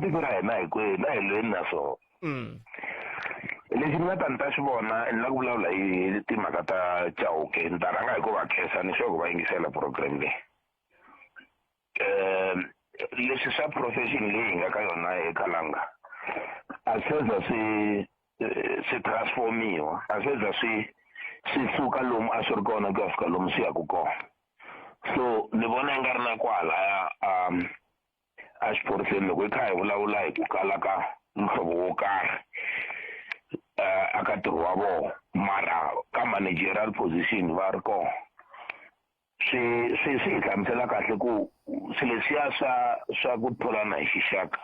tiko ra hina hinkwenu a hi lweni na swona lexi ni nga ta ni ta xi vona ni la ku vulavula hi timhaka ta Chauke ni ta rhanga hi ku va khensa ni sure ku va yingisela program leyi leswi swa profession leyi hi nga ka yona eka langa a sweza swi transformiwa a sweza swi suka lomu a swi ri kona ku ya fika lomu swi yaku kona so ni vona yi nga ri na kwalaya a xiphoriseni loko hi kha hi vulavula hi ku kala ka mhlobo wo karhi aka ntirho wa vona mara ka managerial position va ri kona swi hi hlamusela kahle ku swileswiya swa ku tholana hi xixaka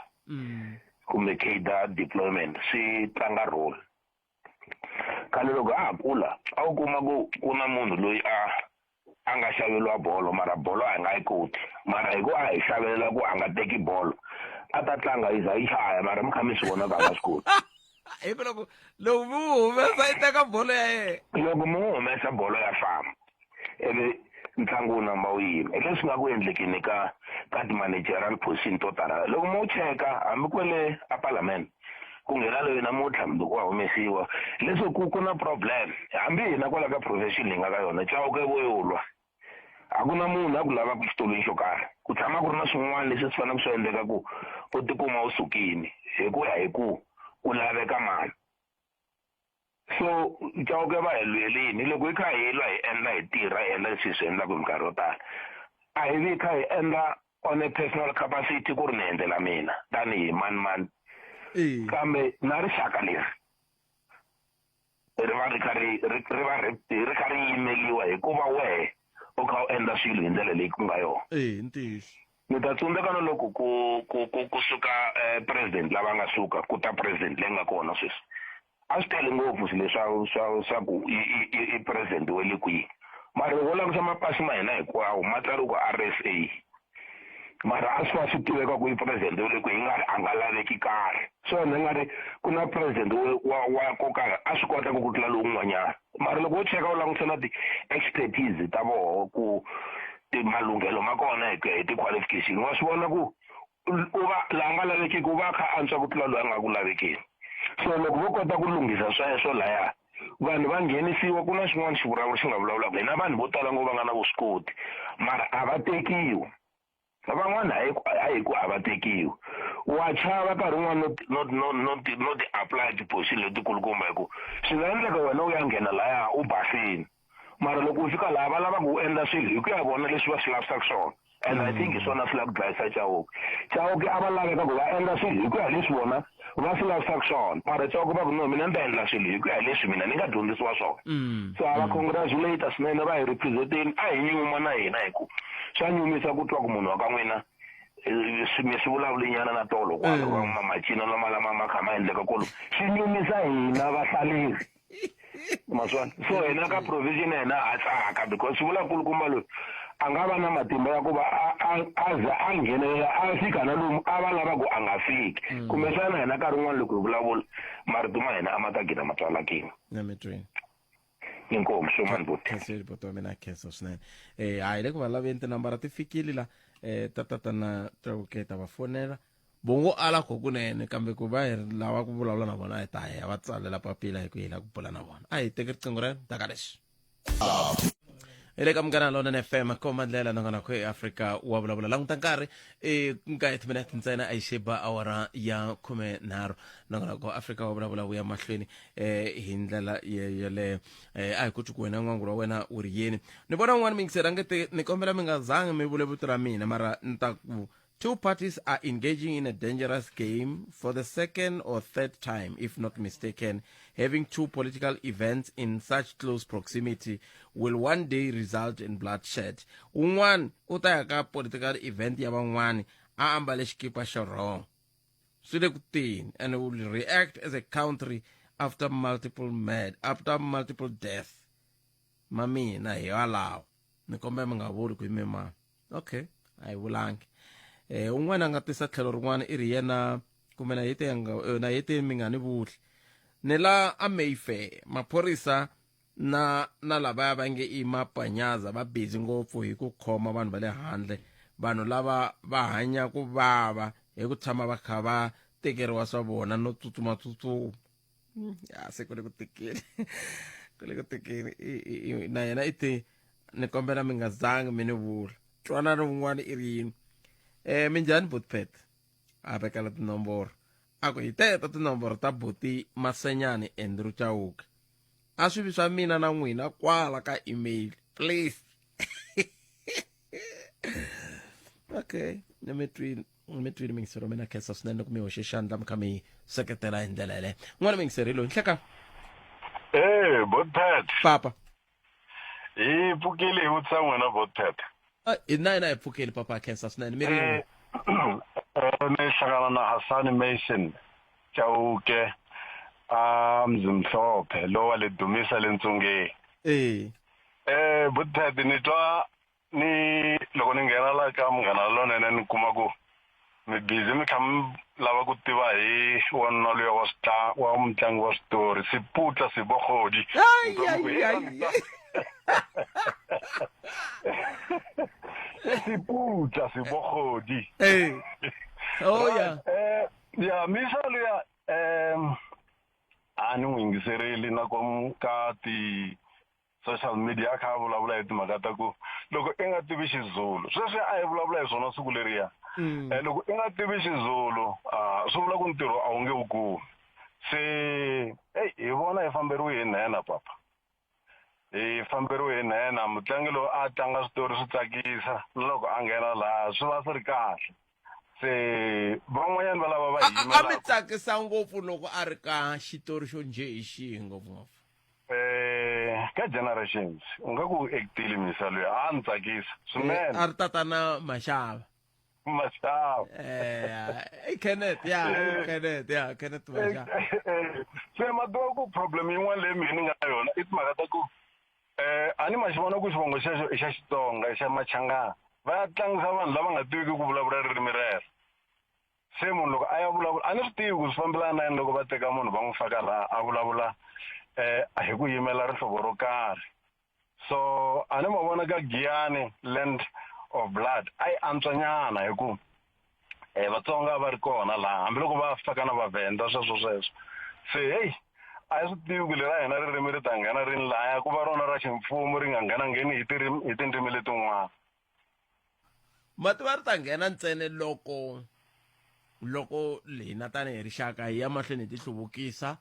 kumbe cadre deployment swi tlanga role khale loko a ha kula a wu kuma ku na munhu loyi a nga xaveliwa bolo mara bolo a nga yi koti mara hi ku a hi xavelela ku a nga teki bolo a ta tlanga yi za yi xaya mara mi kha mi swi vona ka a nga swi koti hi loko mu humesa yi teka bolo ya yena loko mu humesa bolo ya famba ivi ntlangu wu namba wu yima leswi nga ku endlekini ka ti-managerial position to tala loko mo cheka hambi kwele a parliament ku nghena loyi namuntlha mundzuku wa humesiwa leswi ku na problem hambi hina kwala ka profession leyi nga ka yona cawuke voyolwa a ku na munhu a ku lava ku xitolweni xo karhi ku tshama ku ri na swin'wana leswi swi fanele swi endleka ku u tikuma u sukini hi ku ya hi ku laveka mali so cawuke va hi lwelini loko hi kha hi lwa hi endla hi tirha hi endla leswi hi swi endlaka hi minkarhi yo tala a hi vi kha hi endla on a personal capacity ku ri ni endlela mina tanihi mani kambe na rixaka leri ri va ri kha ri yimeliwa hikuva wehe u kha u endla swilo hi ndlela leyi ku nga yona ntiyiso ni ta tsundzuka na loko ku suka president lava nga suka ku ta president leyi nga kona sweswi a swi tele ngopfu swilo swa ku i president we le kwihi mara loko u langusa mapasi ma hina hinkwawo ma tsari ku RSA mara a swi va swi tiveka ku i president we le kwihi nga ri a nga laveki karhi so ni nga ri ku na president wa ko karhi a swi kota ku tlula lowun'wanyana mara loko u cheka u langusa na ti-expertise ta voho ku malunghelo ma kona hi ti-qualification wa swi vona ku u va laha nga lavekiki u va kha antswa ku tlula loyi a nga ku lavekeni so loko vo kota ku lunghisa sweswo laya vanhu va nghenisiwa ku na xin'wana xivulavuri xi nga vulavulaka hina vanhu vo tala ngo va nga na vuswikoti mara a va tekiwi van'wana a hi ku a va tekiwi wa chava nkarhi wun'wana no ti apply ti-position letikulukumba hi ku swi nga endleka wena u ya nghena laya u basini mara loko u fika laha va lava ku endla swilo hi ku ya vona leswi va swi lavisaka swona and I think hi swona swi lava ku dlayisa Chauke a va laveka ku va endla swilo hi ku ya leswi vona va swi lavisaka swona mara Chauke va ku no mina ni ta endla swilo hi ku ya leswi mina ni nga dyondzisiwa swona so a va congratulate swinene va hi representeni a hi nyuma na hina hi ku swa nyumisa ku twa ku munhu wa ka n'wina mi swi vulavulinyana na tolo kwalo mamacina lama ma kha ma endleka kolo swi nyumisa hina vahlaleri maswani so hina ka provision hina a tsaka because swi vula kulukumba loyi a nga va na matimba ya ku va a za a nghenelela a fika na lomu a va lava ku a nga fiki kumbexana hina nkarhi wun'wana loko hi vulavula marito ma hina a ma ta gina matswala kini inkomu swin'wana buti wa mina a khensa swinene hayi le ku va laveni tinambara ti fikile la tatatana Chauke ta va fonela bongo ala kunene kambe ku va hi lava ku vulavula na vona hi ta hi va tsalela papila hi ku hila ku bula na vona a hi teke riqingho rero taka lexi eka Munghana Lonene FM komandlela nangana ku eAfrika wa vulavula languta nkarhi nka 8 minutes ntsena a xiba awara ya 13 nangana ku Afrika wa vulavula vuya mahlweni hi ndlela yele a hi ku tsuku wena n'wangu wa wena u ri yini ni vona un'wana mingisera ngete ni kombela mi nga zangi mi vule vuti ra mina mara ntaku two parties are engaging in a dangerous game for the second or third time, if not mistaken. Having two political events in such close proximity will one day result in bloodshed. Un'wana u ta ya ka political event ya van'wana a ambale xikipa xa wrong. Swi le ku teni and will react as a country after multiple deaths. Mamina hi walawo. Ni kombela mi nga vuli ku mi ma. Okay, a hi vulangi. Un'wana nga tisa tlhelo rin'wana i ri yena kumbe na yete mi nga ni vuli ni la a Mayfair maphorisa na lavaya va nge i mapanyaza va busy ngopfu hi ku khoma vanhu va le handle vanhu lava va hanya ku vava hi ku tshama va kha va tekeriwa swa vona no tsutsuma ya se ku le ku tekeni na yena ite ni kombela mi nga zangi mi ni vula twana rin'wana i ri yini minjhani Butpet a vekela tinomboro a ku hi teta tinomboro ta Buti Masenyani Andrew Chauke a swi vi swa mina na n'wina kwala ka email please okay ni mi twini mitwini mingisero mina khensa swinene ku mi hoxe xandla mi kha mi seketela hi ndlela yeleyo n'wana mingiseri loyi nhleka Botpet papa hi pfukile hi vutisa n'wina Botpet hina hi pfukile papa khensa swinene mi ri ni hlangana na Hasani Mason Chauke Mzimhlophe lo wale Dumisa le Ntsungeni Botpet ni twa ni loko ni nghena la ka munghana lonene ni kuma ku mi busy mi kha lava ku tiva hi wanuna loyi wa mutlangi wa switori Siputla Sibogodi Siputla Sibogodi ya misalo ya ani n'wi yingiserile na ka ti social media kha vulavula hi timhaka ta ku loko i nga tivi xizulu sweswi a hi vulavula hi swona siku leriya loko i nga tivi xizulu swi vula ku ntirho a wu nge wu kumi se hi vona hi famberiwe hi nhena papa hi famberiwe hi nhena mutlangi loyi a tlanga switori swi tsakisa na loko a nghena laha swi va swi ri kahle se van'wanyana va lava va a mi tsakisa ngopfu loko a ri ka xitori xo nje hi xihi ngopfungopfu ka generations u nga ku actile misalo a ni tsakisa swinene a ri tatana Mashava Kenneth Mashava se madoku ku problem yin'wana leyi mina ni nga na yona i timhaka ta ku a ni ma xi vona ku xivongo xexo i xa Xitsonga i xa Machangana va ya tlangisa vanhu lava nga tiviki ku vulavula ririmi rero se munhu loko a ya vulavula a ni swi tivi ku swi fambelana na yini loko va teka munhu va n'wi faka laha a vulavula hi ku yimela rihlovo ro karhi so a ni ma vona ka Giyani Land of Blood a yi antswanyana hi ku Vatsonga va ri kona laha hambiloko va faka na Vavenda sweswo se hey a yi swi tivi ku lera hina ririmi ri ta nghena rini laya ku va rona ra ximfumo ri nga ngheni hi tindzimi letin'wana mati va ri ta nghena ntsene loko hina tanihi rixaka hi ya mahlweni hi ti hluvukisa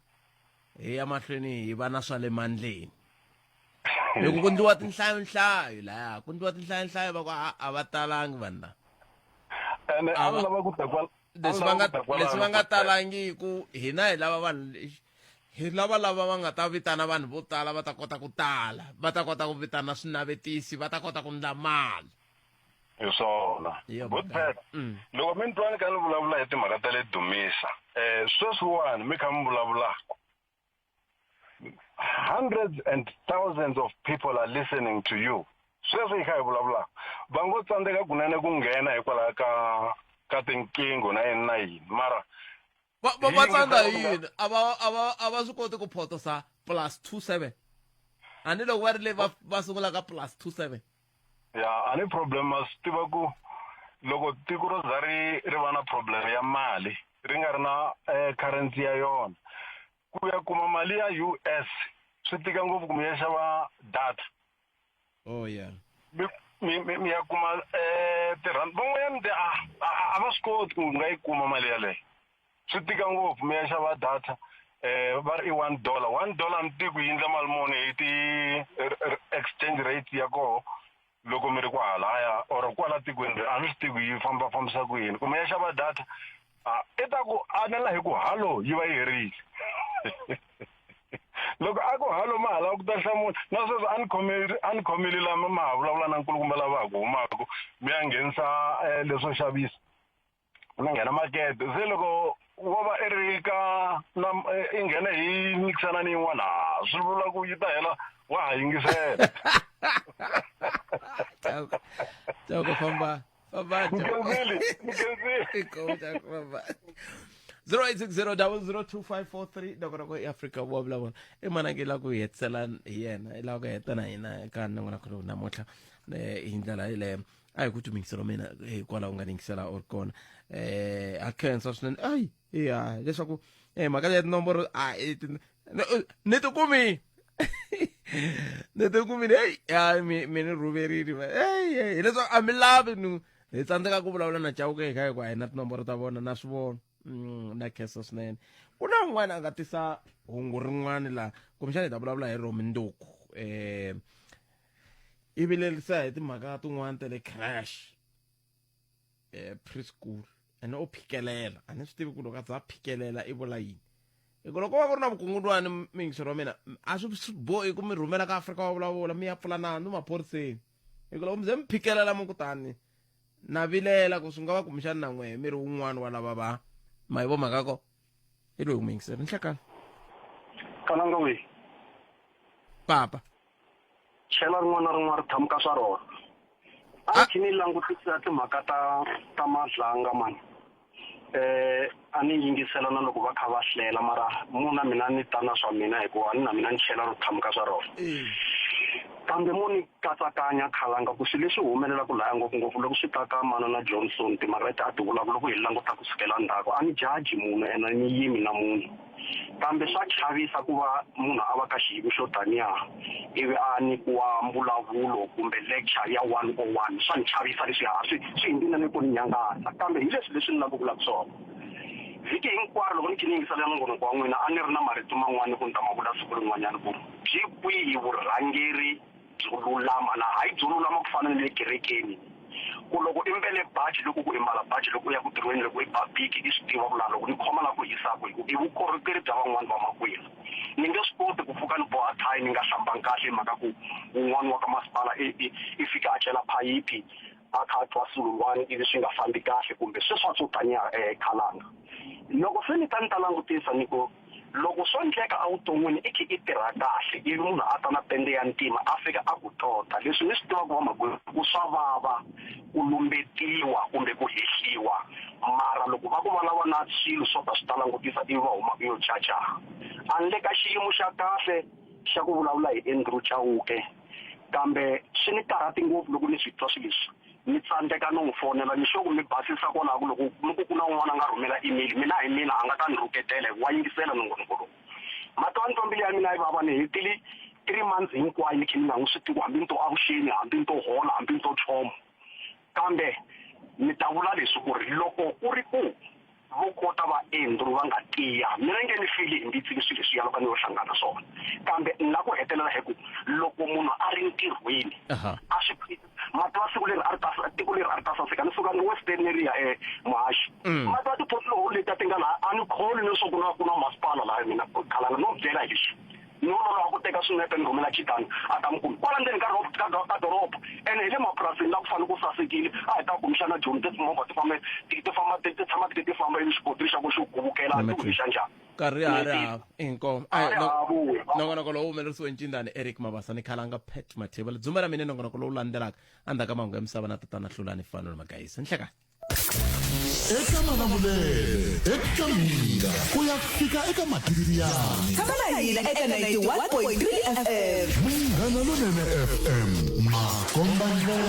hi ya mahlweni hi va na swa le mandleni loko ku ndliwa tinhlayo laya ku ndliwa tinhlayo va ku a va talangi vanhu leswi va nga talangiku hina hi lava vanhu hi lava va nga ta vitana vanhu vo tala va ta kota ku tala va ta kota ku vitana swinavetisi va ta kota ku ndla mali hi swona Botpet loko mi ni twani ka ni vulavula hi timhaka ta le Dumisa sweswiwani mi kha mi vulavulaka hundreds and thousands of people are listening to you sweswi hi kha hi vulavulaka va ngo tsandzeka kunene ku nghena hikwalaho ka tinkingo na yini mara va tsandza yini a va swi koti ku photosa +27 a ni loko va ri le va sungulaka +27 ya a ni problem ma swi tiva ku loko tiko ro za ri va na problem ya mali ri nga ri na currency ya yona ku ya kuma mali ya US swi tika ngopfu ku mi ya xava data mi ya kuma tirhandi van'wanyana a va swi koti ku nga yi kuma mali yaleyo swi tika ngopfu mi ya xava data va ri i $1 mi tivi ku yindla mali muni hi ti-exchange rate ya koho loko mi ri kwalaya or kwala tikweni a mi swi tivi yi fambisa ku yini ku mi ya xava data i ta ku anela hi ku halo yi va yi herile loko a ku halo ma hala ku ta hlamula na sweswo a ni khomile lama ma ha vulavula na nkulukumba lava ha ku humaku mi ya nghenisa leswo xavisa mi nghena makete se loko wo va i ri ka i nghena hi mikisana ni yin'wana swi vula ku yi ta hela wa ha yingisela Chauke famba 0860002543 dokorako eAfrika vulavula i manangela ku hetsela hi yena i lava ku heta na hina ka nongonoko lowu namuntlha hi ndlela yeleyo a hi ku tumingiselo mina hikwalaho u nga ni yingisela u ri kona a khensa swinene ai ya leswaku mhaka ya tinomboro ni tikumini ni tikumini mi ni rhuverile hileswaku a mi lavi hi tsandzeka ku vulavula na Chauke hi kha hi ku a hi na tinomboro ta vona na swivona na khensa swinene ku na un'wana a nga tisa hungu rin'wana laha kumbexana hi ta vulavula hi Rominduku i vilerisa hi timhaka tin'wana ta le crash preschool ene o phikelela a ni swi tivi ku loko a za phikelela i vula yini hikuva loko va ku ri na vukungundwani mingisero wa mina a swi bohi ku mi rhumela ka Afrika wa vulavula mi ya pfula nandzu maphoriseni hikuva loko mi ze mi phikelela mi kutani na vilela ku swi nga va kumbexani na n'wehe mi ri wun'wana wa lava va ma hi vo makako hi loyi mingisero ni hlekani kalanga we papa chela rin'wana na rin'wana ri tshamuka swa rona a kini langutisa timhaka ta madlanga mani a ni yingisela na loko va kha va hlela mara muna mina ni ta na swa mina hikuva ni na mina ni chela ro tshamuka swa rona kambe mo ni katsakanya khalanga ku swilo leswi humelela ku laya ngopfungopfu loko swi ta ka Manana Johnson timhaka ta ti vulavula ku hi languta ku sukela ndzhaku a ni jaji munhu ene ni yimi na munhu kambe swa chavisa ku va munhu a va ka xiyimo xo taniya ivi a nyikiwa mbulavulo kumbe lecture ya 101 swa ni chavisa leswi swi hindina ni ku ni nyangasa kambe hi leswi ni lava ku vula swona vhiki hinkwaro loko ni khi ni yingisela nongonoko wa n'wina a ni ri na marito man'wana ku ni ta ma vula siku rin'wanyana ku byi kwihi vurhangeri byo lulama na hayi byo lulama ku fana ni le kerekeni ku loko i mbele baji loko ku i mbala baji loko u ya ku tirhweni loko i babiki i swi tiva vula loko ni khoma la ku hisaka hi ku i vukorhokeri bya van'wani va makwenu ni nge swi koti ku pfuka ni boha thayi ni nga hlambangi kahle hi mhaka ku un'wana wa ka masipala i fika a chela phayiphi a kha a twa sululwani ivi swi nga fambi kahle kumbe sweswa swo taniya khalanga loko se ni ta langutisa ni ku loko swo endleka a vuton'wini i khe i tirha kahle ivi munhu a ta na pende ya ntima a fika a ku tota leswi ni swi tivaka vamakwenu ku swa vava ku lumbetiwa kumbe ku hehliwa mara loko va ku va lava na swilo swo ta swi ta langutisa ivi va huma ku yo caca a ni le ka xiyimo xa kahle xa ku vulavula hi Andrew Chauke kambe swi ni karhati ngopfu loko ni swi twa swilo leswi ni tsandzeka no n'wi fonela ni xoku mi basisa kwalaho loko ku na un'wana a nga rhumela email mina hi mina a nga ta ni rhuketela wa yingisela nongonoko lowu matwa ntombili ya mina yi vava ni hetile 3 months hinkwayo ni khe ni nga n'wi swi tivi hambi ni to avuxeni hambi ni to hola hambi ni to chomo kambe ni ta vula leswi ku ri loko ku ri ku vo kota va Andrew va nga tiya mina nge ni fili hi mbitsi leswi leswi ya loko ni yo hlangana swona kambe ni la ku hetelela hi ku loko munhu a ri ntirhweni a swi matwa siku leri tiko leri a ri ta saseka ni suka ni Western area Muhaxi matwa tiphotolo leti ti nga laha a ni kholi leswaku ku na masipala laha mina khalanga no byela hi leswi no loloha ku teka swinepe ni rhumela chitani a ta mi kumi kwala ndzeni ka doroba ene hi le mapurasini la ku fanele ku sasekile a hi ta kumixana joni timovha ti tshama ti famba exikotini xa ku xi gubukela a ti kumixa njhani nkarhi ha ri hava inkomo nongonoko lowu humelerisiwe ncindani Eric Mabasa ni khalanga Pat Mathebula dzumba ra mina nongonoko lowu landzelaka endzhaku ka mahungu ya misava na tatana Hlulani Fanelo Magayisa ni hlekani eka malamulele eka mina ku ya fika eka matiriyani tshama na hina eka 91.3 FM Munghana Lonene FM makomba ndlela